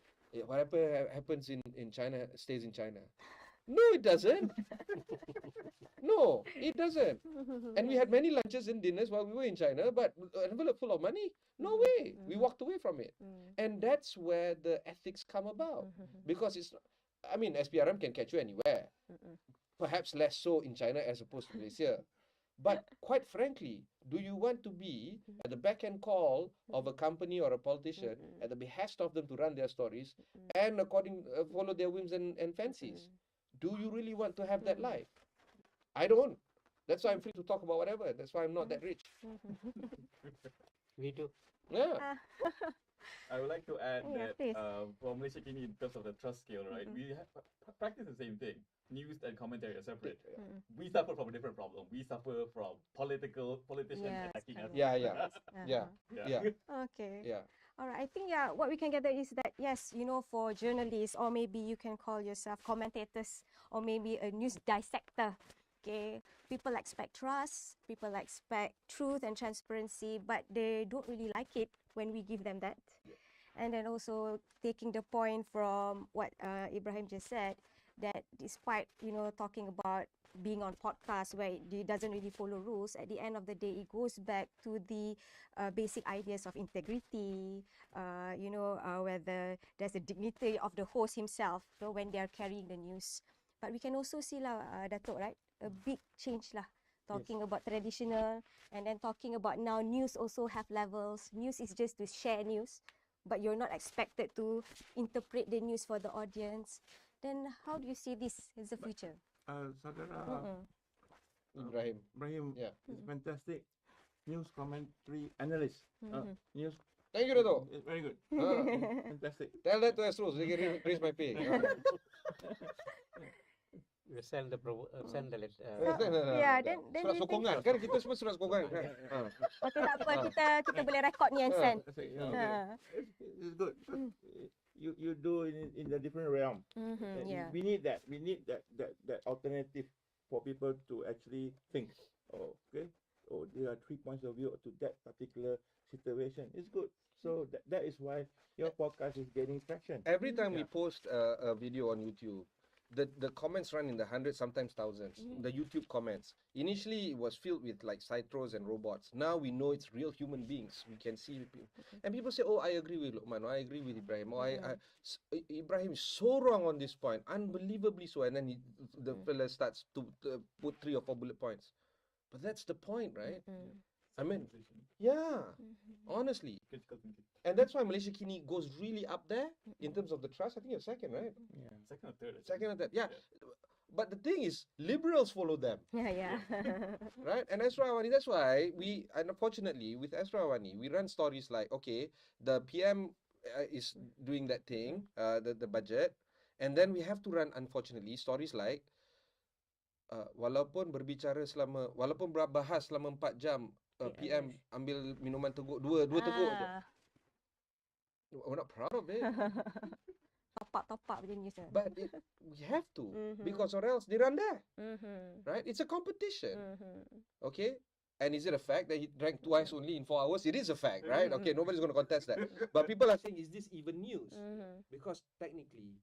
whatever happens in China stays in China. No, it doesn't. No, it doesn't. And we had many lunches and dinners while we were in China, but an envelope full of money? No way. We walked away from it. And that's where the ethics come about. Because it's, I mean, SPRM can catch you anywhere. Perhaps less so in China as opposed to Malaysia. But quite frankly, do you want to be at the back-end call of a company or a politician at the behest of them to run their stories and follow their whims and fancies? Do you really want to have that life? I don't. That's why I'm free to talk about whatever. That's why I'm not that rich. We do. Yeah. I would like to add Yeah, that please. for Malaysia Kini, in terms of the trust scale, right, we practice the same thing. News and commentary are separate. We suffer from a different problem. We suffer from politicians Yes, attacking us. correct. Yeah. Okay. Yeah. All right. I think what we can gather is that yes, for journalists, or maybe you can call yourself commentators, or maybe a news dissector. Okay, people expect trust, people expect truth and transparency, but they don't really like it when we give them that. And then also taking the point from what Ibrahim just said, that despite talking about being on podcast where it doesn't really follow rules, at the end of the day it goes back to the basic ideas of integrity, whether there's a dignity of the host himself when they are carrying the news. But we can also see Datuk, right, a big change talking about traditional, and then talking about now news also have levels. News is just to share news, but you're not expected to interpret the news for the audience. Then how do you see this as the future? Saudara Ibrahim. is fantastic news commentary analyst. News. Thank you, Dato'. It's very good. Fantastic. Tell that to Astros. They can raise my pay. We send the then Surat sokongan. Kan kita semua surat sokongan. Okay, tak apa, kita boleh record ni and send. It's good. You do in a different realm. Yeah. We need that. We need that alternative for people to actually think. Okay. There are 3 points of view to that particular situation. It's good. So that is why your podcast is gaining traction. Every time we post a video on YouTube, the comments run in the hundreds, sometimes thousands. The YouTube comments. Initially, it was filled with like cytros and robots. Now we know it's real human beings. We can see and people say, "Oh, I agree with Luqman. Or I agree with Ibrahim. Or Ibrahim is so wrong on this point, unbelievably so." And then the fella starts to put 3 or 4 bullet points. But that's the point, right? I mean, yeah, honestly. Critical thinking. And that's why Malaysia Kini goes really up there in terms of the trust. I think you're second, right? Yeah. Second or third. Actually. Second or third, yeah. But the thing is, liberals follow them, Yeah. right? And Asra Awani, that's why we, unfortunately, with Asra Awani, we run stories like, okay, the PM is doing that thing, the budget, and then we have to run, unfortunately, stories like, walaupun bahas selama 4 jam, PM ambil minuman teguk, dua teguk. We're not proud of it. Top up macam ni. But we have to, because or else they run there. Right? It's a competition. Okay? And is it a fact that he drank twice only in 4 hours? It is a fact, right? Okay, nobody's going to contest that. But people are saying, is this even news? Because technically,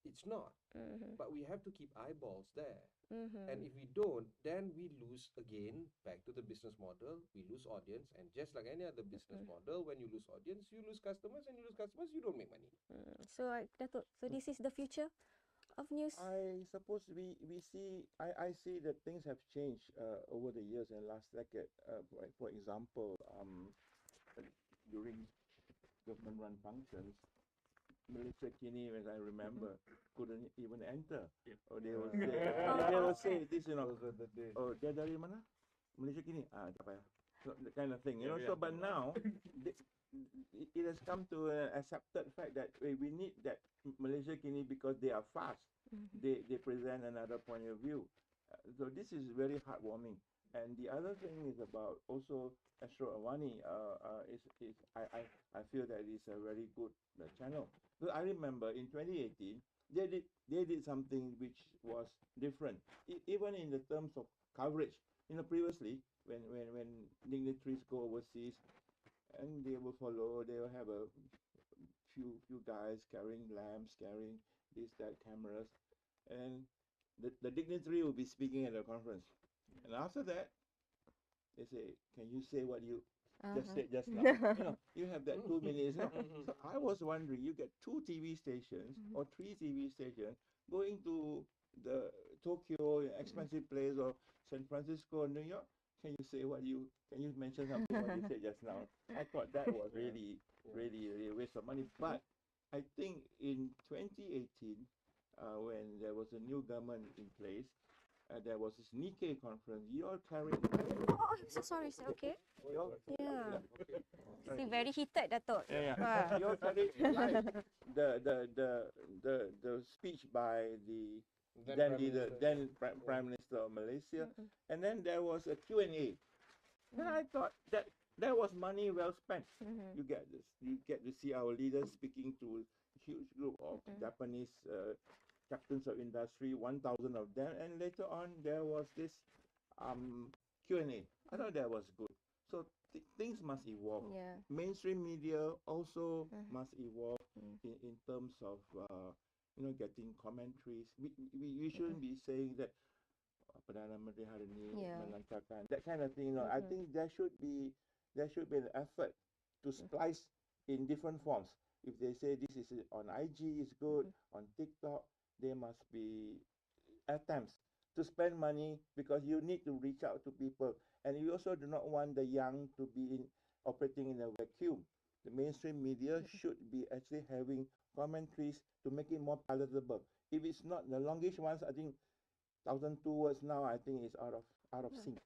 it's not. But we have to keep eyeballs there. And if we don't, then we lose again back to the business model. We lose audience. And just like any other business model, when you lose audience, you lose customers. And you lose customers, you don't make money. So, Datuk, so this is the future of news? I suppose we see, I see that things have changed over the years and last decade. For example, during government-run functions, Malaysia Kini, as I remember, couldn't even enter. Or they will say, they will say this, you know, oh, dia dari mana? Malaysia Kini? Tak payah. So, that kind of thing, you know. So, but now, it has come to an accepted fact that we need that Malaysia Kini because they are fast. They present another point of view. So this is very heartwarming. And the other thing is about also Astro Awani. I feel that it's a very good channel. So I remember in 2018 they did something which was different, even in the terms of coverage. You know, previously when dignitaries go overseas, and they will follow. They will have a few guys carrying lamps, carrying this that cameras, and the dignitary will be speaking at the conference. And after that, they say, "Can you say what you just said just now?" You know, you have that 2 minutes. You know? So I was wondering, you get 2 TV stations or 3 TV stations going to the Tokyo, expensive place, or San Francisco, New York. Can you say what you? Can you mention something what you said just now? I thought that was really a waste of money. But I think in 2018, when there was a new government in place, there was this Nikkei conference. You all carried. Oh, I'm so sorry, sir. Okay. Yeah. See, very heated, Datuk. Yeah. You all carried live the speech by the then Prime Minister of Malaysia, and then there was a Q&A. And I thought that was money well spent. You get this. You get to see our leaders speaking to a huge group of Japanese captains of industry, 1,000 of them, and later on there was this Q&A. I thought that was good. So things must evolve. Yeah. Mainstream media also must evolve in terms of getting commentaries. We shouldn't be saying that Perdana Menteri hari ini melancarkan that kind of thing. I think there should be an effort to splice in different forms. If they say this is on IG is good, on TikTok, there must be attempts to spend money, because you need to reach out to people, and you also do not want the young to be operating in a vacuum. The mainstream media should be actually having commentaries to make it more palatable. If it's not the longish ones, I think 1,002 words now, I think is out of sync.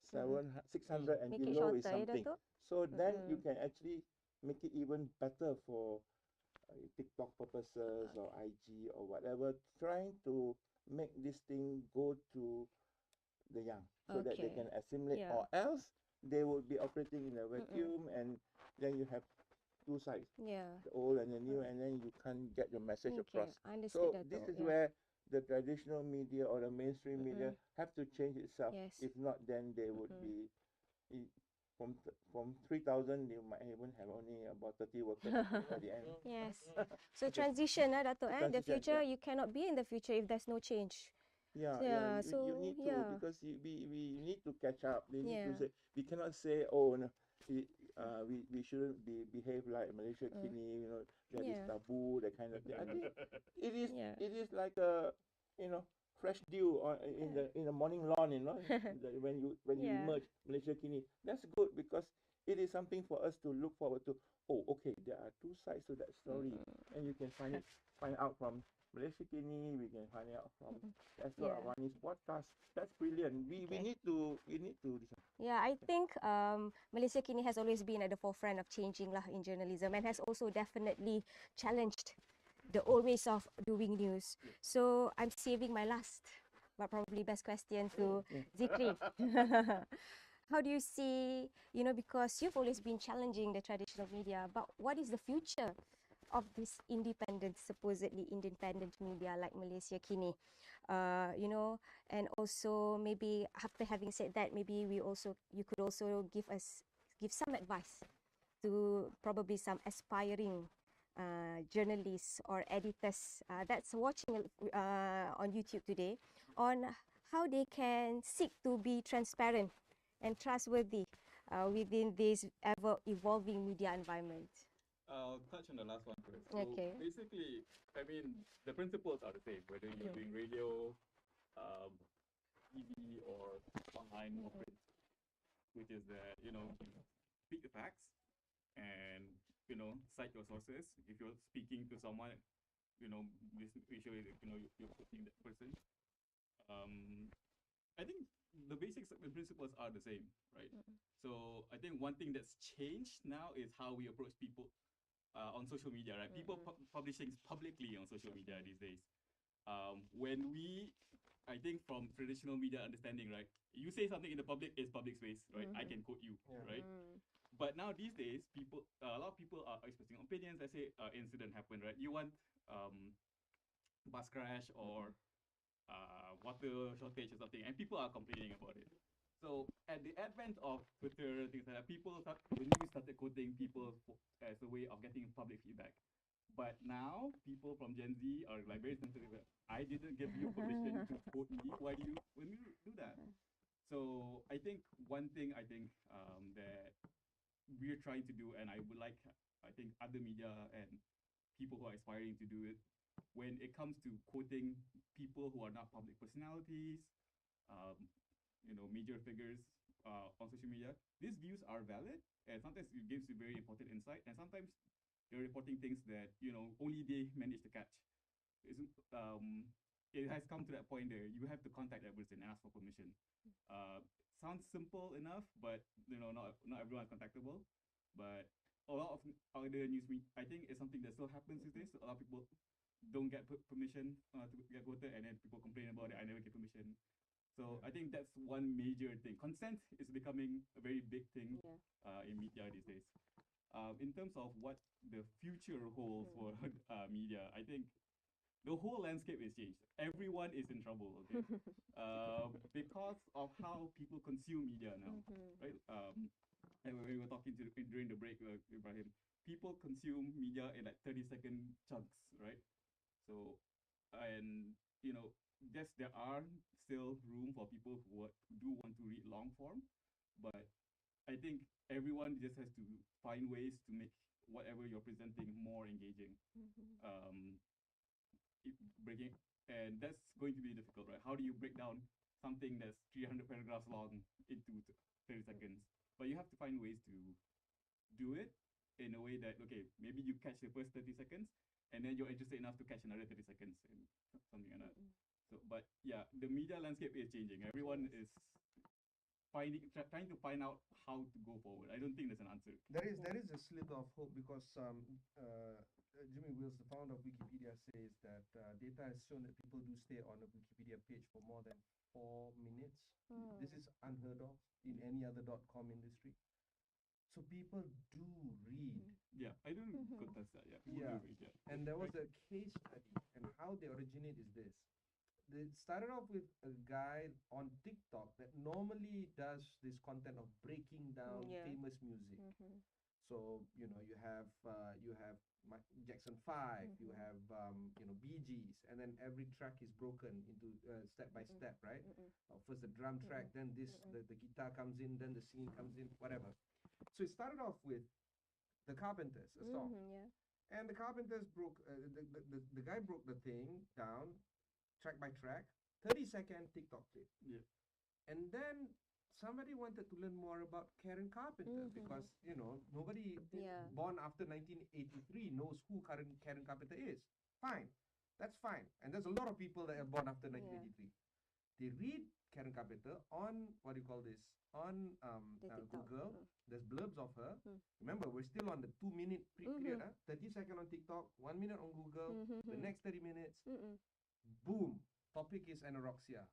600 and Make it below is shorter, something. So then you can actually make it even better for TikTok purposes or IG or whatever, trying to make this thing go to the young so that they can assimilate, or else they will be operating in a vacuum, and then you have 2 sides, the old and the new, and then you can't get your message across. So this is where the traditional media or the mainstream media have to change itself. If not, then they would be, from 3,000, you might even have only about 30 workers at the end. Yes. So transition, Dato', the Transition, future, yeah. you cannot be in the future if there's no change. Yeah, So you need to, yeah. because we need to catch up. They need to Yeah. say, we cannot say, oh no, we shouldn't behave like Malaysia kini, that is Yeah. taboo, that kind of thing. I think it is Yeah. it is like a fresh dew in the morning lawn, when you Yeah. emerge Malaysia kini. That's good because it is something for us to look forward to. Oh, okay, there are two sides to that story, and you can find out from Malaysia kini. We can find out from Astro Yeah. Avani's podcast. That's brilliant. We need to listen. Yeah, I think Malaysia Kini has always been at the forefront of changing lah in journalism, and has also definitely challenged the old ways of doing news. So I'm saving my last, but probably best question to Zikri. How do you see, because you've always been challenging the traditional media, but what is the future of this supposedly independent media like Malaysia Kini? And also maybe after having said that, maybe you could also give some advice to probably some aspiring journalists or editors that's watching on YouTube today, on how they can seek to be transparent and trustworthy within this ever-evolving media environment. I'll touch on the last one first. Okay. So basically, I mean, the principles are the same, whether you're doing radio, TV, or online or print, which is that, you speak the facts and, cite your sources. If you're speaking to someone, make sure you're quoting that person. I think the basics and principles are the same, right? So I think one thing that's changed now is how we approach people on social media, right? People publish things publicly on social media these days. I think from traditional media understanding, right? You say something in the public, it's public space, right? I can quote you, right? But now these days, a lot of people are expressing opinions. Let's say incident happened, right? You want bus crash or water shortage or something, and people are complaining about it. So at the advent of Twitter, things like that, the news started quoting people as a way of getting public feedback. But now people from Gen Z are like very sensitive. I didn't give you permission to quote me. Why do you do that? So I think one thing that we're trying to do, and I think other media and people who are aspiring to do it, when it comes to quoting people who are not public personalities, major figures on social media, these views are valid, and sometimes it gives you very important insight, and sometimes they're reporting things that only they manage to catch. It has come to that point there. You have to contact that person and ask for permission. Sounds simple enough, but not everyone is contactable. But a lot of other news, I think it's something that still happens these days. A lot of people don't get permission to get quoted, and then people complain about it. I never get permission. So I think that's one major thing. Consent is becoming a very big thing in media these days. In terms of what the future holds for media, I think the whole landscape is changed. Everyone is in trouble, okay? Because of how people consume media now, right? And we were talking during the break, Ibrahim, people consume media in like 30-second chunks, right? So, and yes, there are still room for people who do want to read long form, but I think everyone just has to find ways to make whatever you're presenting more engaging. And that's going to be difficult, right? How do you break down something that's 300 paragraphs long into 30 seconds? But you have to find ways to do it in a way that, okay, maybe you catch the first 30 seconds, and then you're interested enough to catch another 30 seconds and something like that. So, but yeah, the media landscape is changing. Everyone is trying to find out how to go forward. I don't think there's an answer. There is a sliver of hope because Jimmy Wills, the founder of Wikipedia, says that data has shown that people do stay on a Wikipedia page for more than 4 minutes. This is unheard of in any other .com industry. So people do read. Yeah, I don't contest that. Yeah, people do read. Yeah. And there was a case study, and how they originate is this. they started off with a guy on TikTok that normally does this content of breaking down famous music. So you know you have Jackson 5, you have Bee Gees, and then every track is broken into step by step, right? First the drum track, then the guitar comes in, then the singing comes in, whatever. So it started off with the Carpenters, a song, and the Carpenters broke the guy broke the thing down track by track, 30-second TikTok clip. Yeah. And then somebody wanted to learn more about Karen Carpenter because, you know, nobody born after 1983 knows who Karen Carpenter is. Fine. That's fine. And there's a lot of people that are born after 1983. They read Karen Carpenter on, what do you call this, on Google. There's blurbs of her. Remember, we're still on the 2-minute period. 30-second on TikTok, 1 minute on Google, the next 30 minutes, boom, topic is anorexia.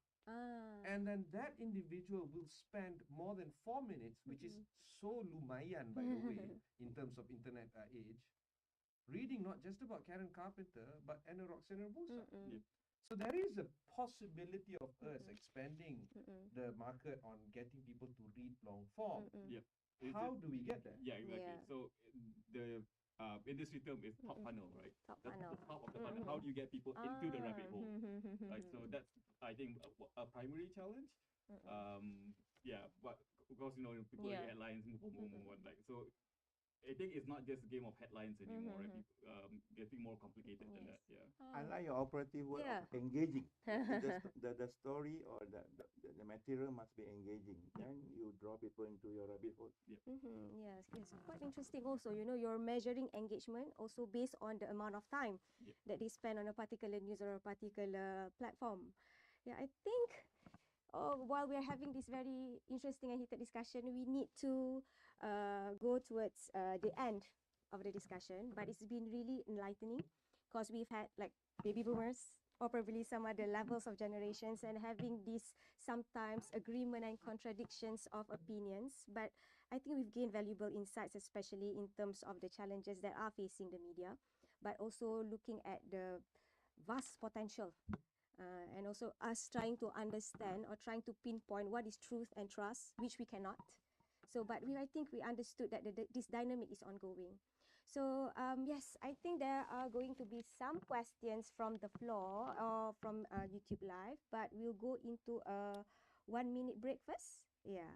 And then that individual will spend more than 4 minutes, which is so lumayan, by the way, in terms of internet age, reading not just about Karen Carpenter, but anorexia nervosa. So there is a possibility of us expanding the market on getting people to read long form. How do we get there? Yeah, exactly. So the industry term is top funnel, right? Top That's funnel. the top of the funnel. How do you get people into the rabbit hole? Right. So that's, I think, a primary challenge. Yeah, but of course, you know, people read headlines, move on, like so. I think it's not just a game of headlines anymore. Right? People, getting more complicated than that. Yeah. I like your operative word of engaging. The story or the material must be engaging. Then you draw people into your rabbit hole. Yes, quite interesting also. You know, you're measuring engagement also based on the amount of time that they spend on a particular news or a particular platform. Yeah, I think while we're having this very interesting and heated discussion, we need to go towards the end of the discussion. But it's been really enlightening because we've had like baby boomers or probably some other levels of generations and having these sometimes agreement and contradictions of opinions. But I think we've gained valuable insights, especially in terms of the challenges that are facing the media, but also looking at the vast potential and also us trying to understand or trying to pinpoint what is truth and trust, which we cannot. So, but I think we understood that this dynamic is ongoing. So, yes, I think there are going to be some questions from the floor or from YouTube Live, but we'll go into a 1-minute break first. Yeah.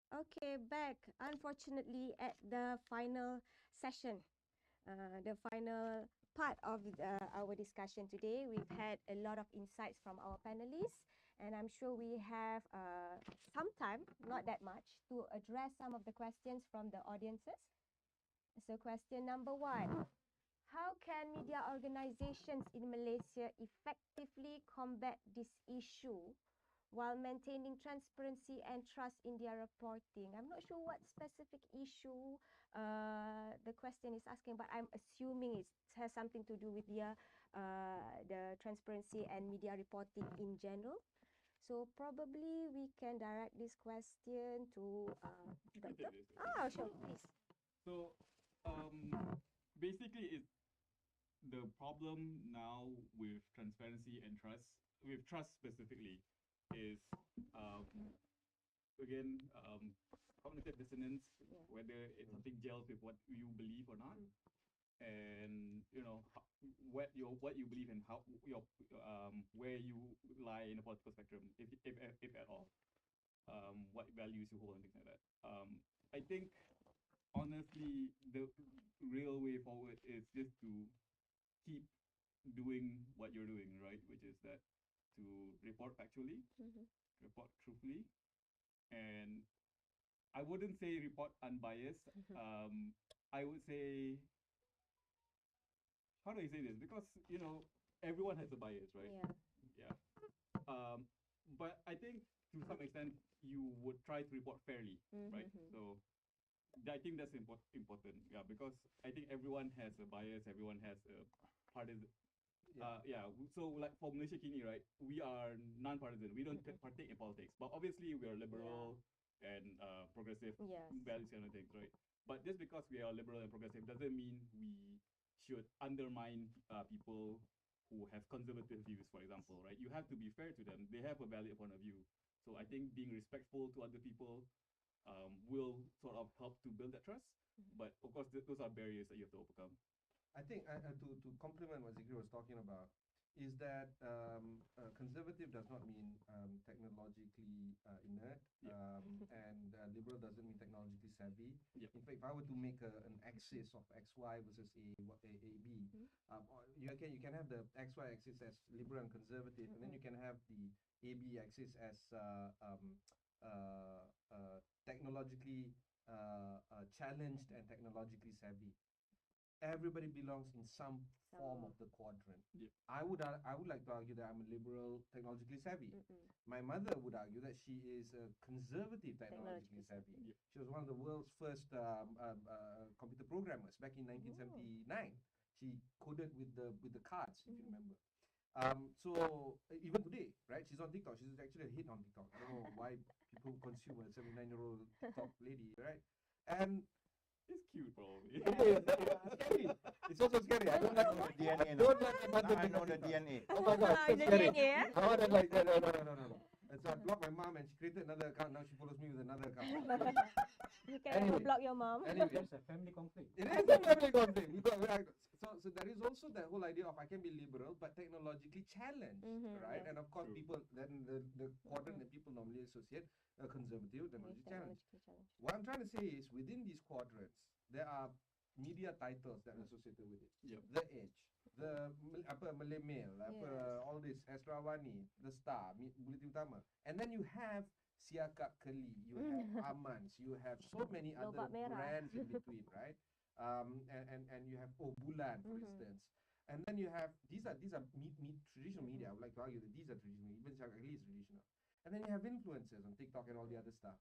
Okay, back unfortunately at the final session, the final part of our discussion today. We've had a lot of insights from our panelists, and I'm sure we have some time, not that much, to address some of the questions from the audiences. So question number 1, How can media organizations in Malaysia effectively combat this issue while maintaining transparency and trust in their reporting? I'm not sure what specific issue the question is asking, but I'm assuming it has something to do with the transparency and media reporting in general. So probably we can direct this question to Doctor. Ah, sure, please. So, basically, the problem now with transparency and trust, with trust specifically, is again cognitive dissonance, whether it's something gels with what you believe or not, and what you believe and how your where you lie in the political spectrum, if at all, what values you hold and things like that. I think honestly the real way forward is just to keep doing what you're doing, right? Which is that to report factually, report truthfully, and I wouldn't say report unbiased. I would say, how do I say this? Because everyone has a bias, right? Yeah. But I think to some extent you would try to report fairly, right? So I think that's important. Yeah, because I think everyone has a bias. Everyone has a partisan. So like for Malaysia Kini, right? We are non-partisan. We don't partake in politics, but obviously we are liberal and progressive values kind of things, right? But just because we are liberal and progressive doesn't mean we should undermine people who have conservative views, for example, right? You have to be fair to them. They have a valid point of view. So I think being respectful to other people will sort of help to build that trust. But of course, those are barriers that you have to overcome. I think to complement what Zikri was talking about is that conservative does not mean technologically inert, and liberal doesn't mean technologically savvy. In fact, if I were to make an axis of XY versus A B, you can have the XY axis as liberal and conservative, and then you can have the AB axis as technologically challenged and technologically savvy. Everybody belongs in some form of the quadrant. I would like to argue that I'm a liberal, technologically savvy. My mother would argue that she is a conservative, technologically savvy. She was one of the world's first computer programmers back in 1979. She coded with the cards, if you remember. So even today, right? She's on TikTok. She's actually a hit on TikTok. I don't know why people consume a 79-year-old TikTok lady, right? And it's cute, probably. Scary. It's also scary. I don't like the DNA. Don't let my mother. I know the DNA. Oh my God, so the scary. DNA, eh? I want to like that. No. And so I blocked my mom, and she created another account. Now she follows me with another account. You can never block your mom. Anyway, There's a family conflict. it is a family conflict. So there is also that whole idea of I can be liberal but technologically challenged, right? And of course, people then the quadrant that people normally associate conservative, technologically challenged. What I'm trying to say is within these quadrants, there are media titles that are associated with it. The Edge, the Malay Mail, all this, Astrawani, The Star, Bulletin Utama. And then you have Siakap Keli, you have Amans, you have so many other brands in between, right? And you have Bulan, for instance. And then you have, these are traditional media. I would like to argue that these are traditional, even Siakap Keli is traditional. And then you have influencers on TikTok and all the other stuff.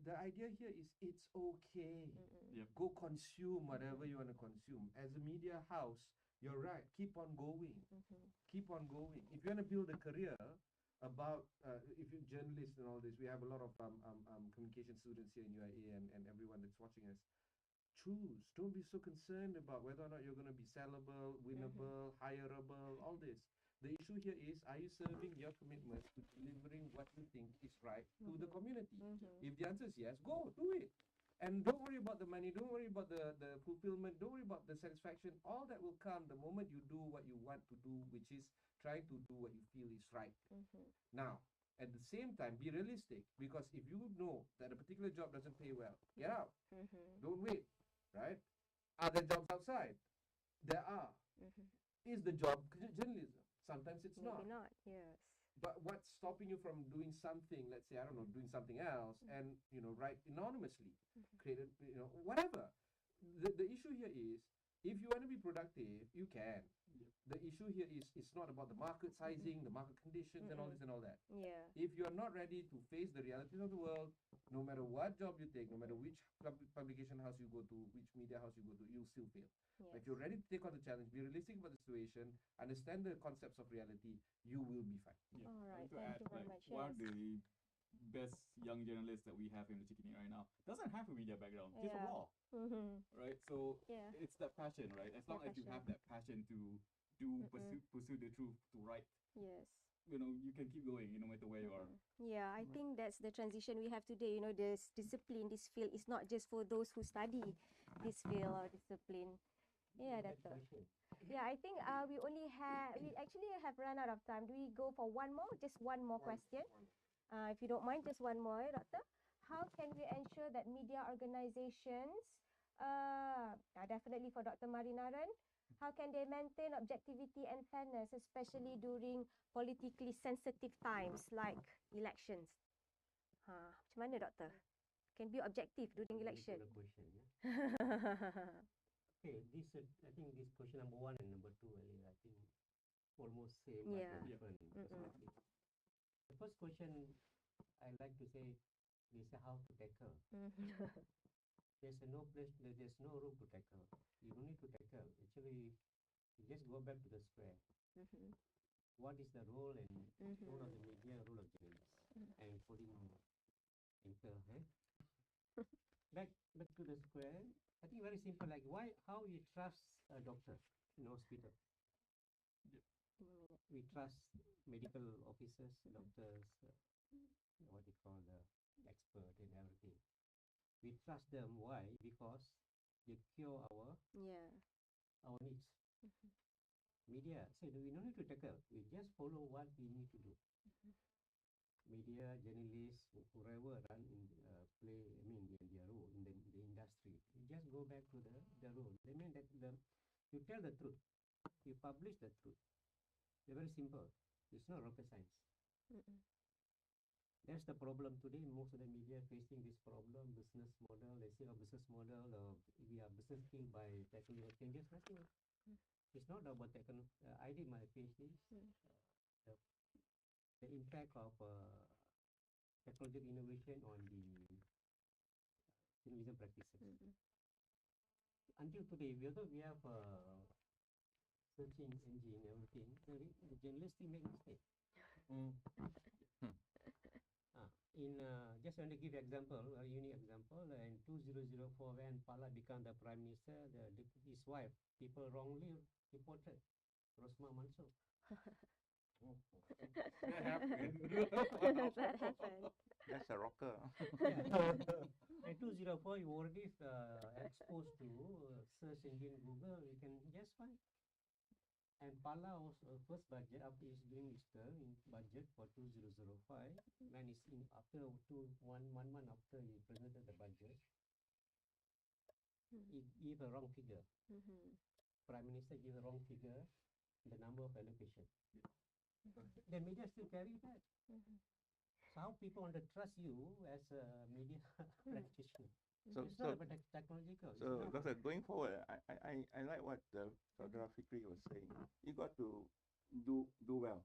The idea here is it's okay. Go consume whatever you want to consume. As a media house, you're right. Keep on going. Keep on going. If you want to build a career about, if you're journalists and all this, we have a lot of communication students here in UIA and everyone that's watching us. Choose. Don't be so concerned about whether or not you're going to be sellable, winnable, hireable, all this. The issue here is, are you serving your commitment to delivering what you think is right to the community? If the answer is yes, go, do it. And don't worry about the money, don't worry about the fulfillment, don't worry about the satisfaction. All that will come the moment you do what you want to do, which is trying to do what you feel is right. Now, at the same time, be realistic, because if you know that a particular job doesn't pay well, get out. Don't wait, right? Are there jobs outside? There are. Is the job journalism? Sometimes it's not. Maybe not, yes. But what's stopping you from doing something, let's say, I don't know, doing something else and, write anonymously, create a, whatever. The issue here is If you want to be productive, you can. The issue here is it's not about the market sizing, the market conditions, and all this and all that. Yeah. If you are not ready to face the realities of the world, no matter what job you take, no matter which publication house you go to, which media house you go to, you'll still fail. But if you're ready to take on the challenge, be realistic about the situation, understand the concepts of reality, you will be fine. Yeah. All right, To thank add, you very like, much. one of Yes. the best young journalists that we have in the Chicken right now doesn't have a media background. He's from Yeah. law, right? So Yeah. it's that passion, right? As long as you have that passion to pursue the truth, to write, Yes. you know, you can keep going, no matter where you are. Yeah, I think that's the transition we have today. You know, this discipline, this field is not just for those who study this field or discipline. Yeah, Dato'. Yeah, I think we actually have run out of time. Do we go for one more? Just one more question? If you don't mind, just one more, Doctor. How can we ensure that media organizations, definitely for Dr. Marinaran, how can they maintain objectivity and fairness, especially during politically sensitive times like elections? Macam mana, Doctor? Can be objective during election. Question, yeah? Okay, this I think this question number 1 and number 2 I think almost same Yeah. but different perspective. The first question I like to say is how to tackle. There's no room to tackle. You don't need to tackle. Actually, you just go back to the square. What is the role and role of the media, role of journalists, and putting anchor, back to the square. I think very simple. Like how you trust a doctor in hospital. We trust medical officers, doctors, what you call the expert and everything. We trust them. Why? Because they cure our needs. Media, so we don't need to tackle. We just follow what we need to do. Media, journalists, whoever run in play, their role in the industry. You just go back to the role. They mean that you tell the truth. You publish the truth. They're very simple. It's not rocket science. That's the problem today. Most of the media facing this problem. Business model. They say business model. We are business killed by technological changes. Nothing. It's not about technology. I did my PhD. The impact of technological innovation on the journalism practices. Until today, although we have searching engine, everything, the journalists still make mistakes. Just want to give example, a unique example. In 2004, when Pala became the prime minister, his wife, people wrongly reported Rosma Mansur. That happened. That happened. That's a rocker. In 2004, you already exposed to search engine Google. You can just find. And Pala was first budget after he's doing his term in budget for 2005. When it's in after 1 month after he presented the budget, he gave a wrong figure. Prime Minister gave a wrong figure, the number of allocation. The media still carry that. So how people want to trust you as a media practitioner? It's not about technological. So, Doctor, going forward, I like what Dr. Fikri was saying. You got to do well.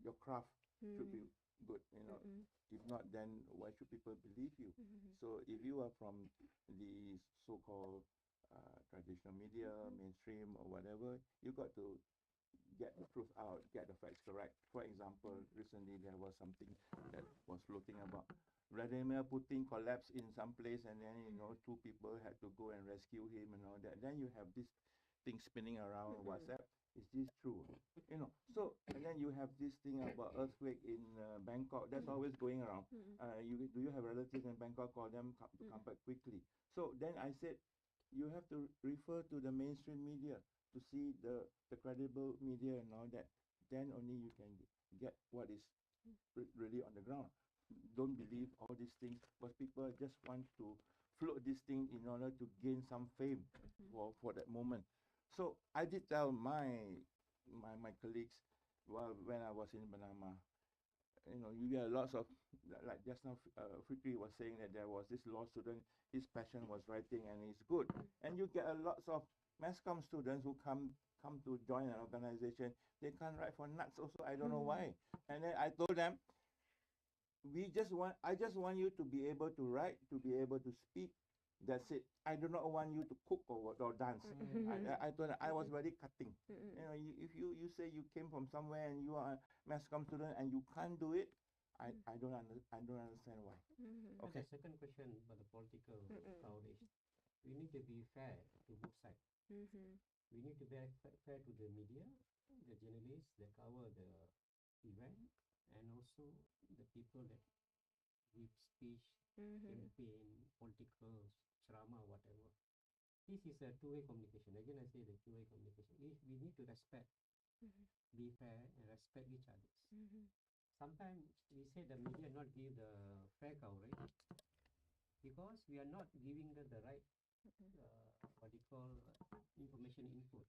Your craft should be good. If not, then why should people believe you? So, if you are from the so-called traditional media, mainstream or whatever, you got to get the truth out, get the facts correct. For example, recently there was something that was floating about Vladimir Putin collapsed in some place, and then 2 people had to go and rescue him and all that. Then you have this thing spinning around WhatsApp. Is this true? So and then you have this thing about earthquake in Bangkok. That's always going around. Do you have relatives in Bangkok? Call them to come back quickly. So then I said, you have to refer to the mainstream media to see the credible media and all that. Then only you can get what is really on the ground. Don't believe all these things, because people just want to float this thing in order to gain some fame for that moment. So I did tell my colleagues, when I was in Panama, you get lots of, like just now Fikri was saying that there was this law student, his passion was writing and it's good, and you get a lots of mass comm students who come to join an organization, they can't write for nuts also. I don't know why. And then I told them, I just want you to be able to write, to be able to speak. That's it. I do not want you to cook or dance. I told them, I was very cutting. You know, if you say you came from somewhere and you are a mass comm student and you can't do it, I don't understand why. Okay. The second question about the political coverage, we need to be fair to both sides. We need to be fair to the media, the journalists that cover the event, and also the people that give speech, campaign, political, drama, whatever. This is a two-way communication. Again, I say the two-way communication. We need to respect, be fair, and respect each other. Sometimes we say the media not give the fair coverage because we are not giving them the right, what you call, information input.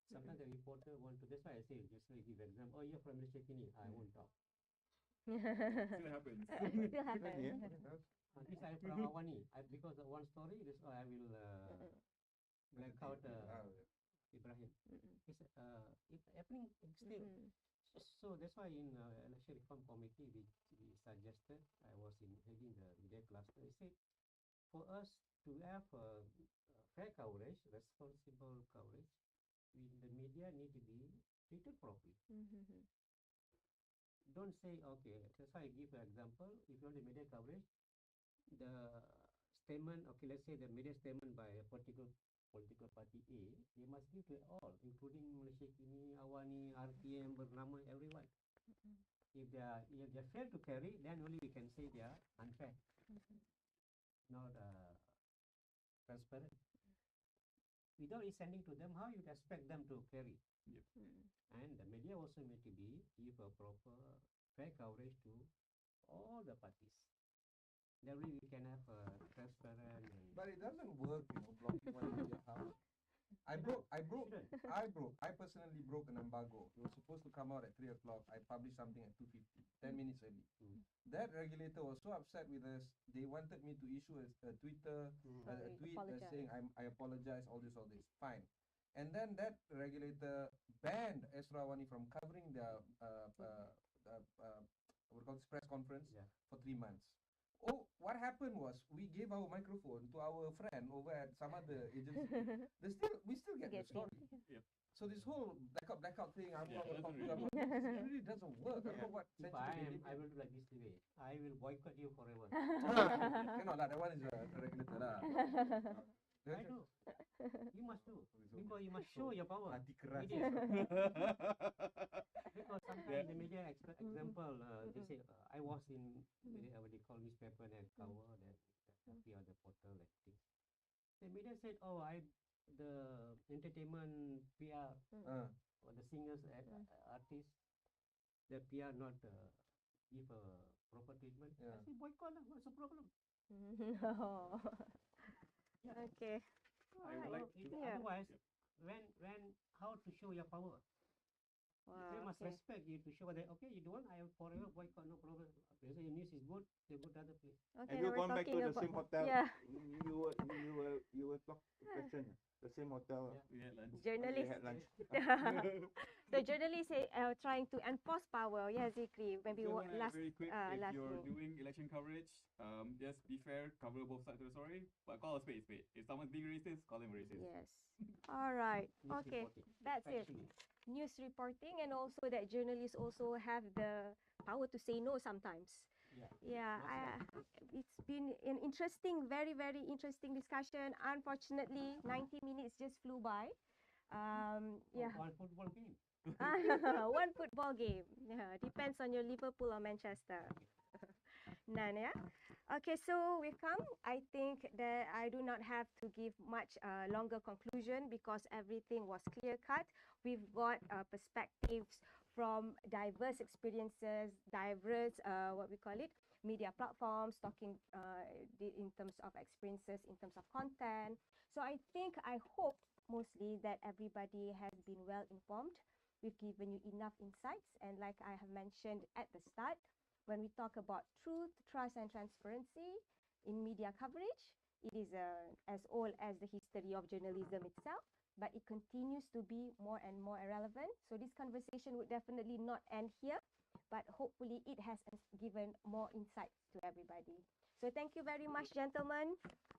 Sometimes the reporter want to, that's why I say, just like give example, oh, you're from Malaysia, I won't talk. Still happens. Still happens. This I'm from Awani. Because of one story, this I will black out Ibrahim. It's happening still. So that's why in election reform committee we suggested, I was heading the media cluster. I said for us to have fair coverage, responsible coverage, the media need to be treated properly. Don't say, okay, that's why I give an example. If you want the media coverage, the statement, okay, let's say the media statement by a political party A, they must give to all, including Malaysia Kini, Awani, RTM, Bernama, everyone. If they fail to carry, then only we can say they are unfair, not transparent. Without sending to them, how you expect them to carry? And the media also need to give a proper fair coverage to all the parties. Then we can have a transparent. But it doesn't work, blocking one media house. I personally broke an embargo. It was supposed to come out at 3 o'clock. I published something at 2:50, 10 minutes early. That regulator was so upset with us. They wanted me to issue a Twitter, a tweet saying I apologize, all this. Fine. And then that regulator banned Esrawani from covering their press conference for 3 months. Oh, what happened was we gave our microphone to our friend over at some other agency. We still get the story. So this whole blackout thing, it really doesn't work. I don't know what If I will do like this way, I will boycott you forever. Cannot lah, that one is a regulator lah. I know. You must do. Because you must show your power. Hati keras. Because sometimes the media example, they say, I was in, what they call newspaper and cover that appear on the portal like things. The media said, the entertainment PR or the singers, artists, the PR not give a proper treatment. I say boycott lah, what's the problem? Okay. I would like to. Otherwise, when how to show your power? They must respect you to show that, okay, you don't want, I will forever boycott, no problem. If your news is good, they go to other place. Okay, Have you gone back to the same hotel? Yeah. You were talk question. The same hotel. We had lunch. Journalists. We had lunch. So journalists are trying to enforce power. Yeah, Zikri. Maybe So last very quick, if last you're thing. doing election coverage, just be fair, cover both sides of the story, but call a spade a spade. If someone's being racist, call them racist. Yes. All right. News Okay. reporting. That's it. Factually. News reporting, and also that journalists also have the power to say no sometimes. Yeah, it's been an interesting, very, very interesting discussion. Unfortunately, 90 minutes just flew by. Yeah. One football game. One football game. Yeah, depends on your Liverpool or Manchester. None, yeah? Okay, so we've come. I think that I do not have to give much longer conclusion because everything was clear-cut. We've got perspectives from diverse experiences, diverse, media platforms, talking in terms of experiences, in terms of content. So I hope mostly that everybody has been well informed. We've given you enough insights, and like I have mentioned at the start, when we talk about truth, trust, and transparency in media coverage, it is as old as the history of journalism itself, but it continues to be more and more relevant. So this conversation would definitely not end here, but hopefully it has given more insights to everybody. So thank you very much, gentlemen.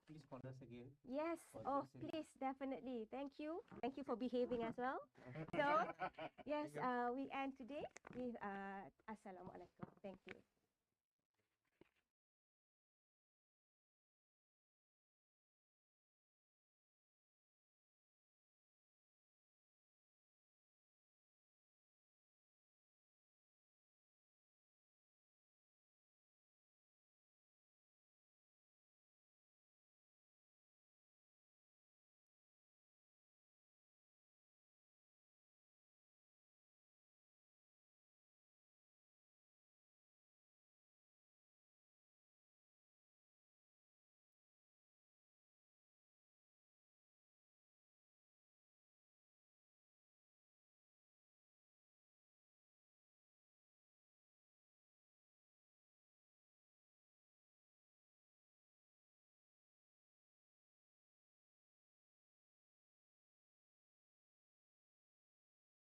Please call us again. Yes. for Oh, questions. please, definitely. Thank you. Thank you for behaving as well. So, yes, we end today with Assalamualaikum. Thank you.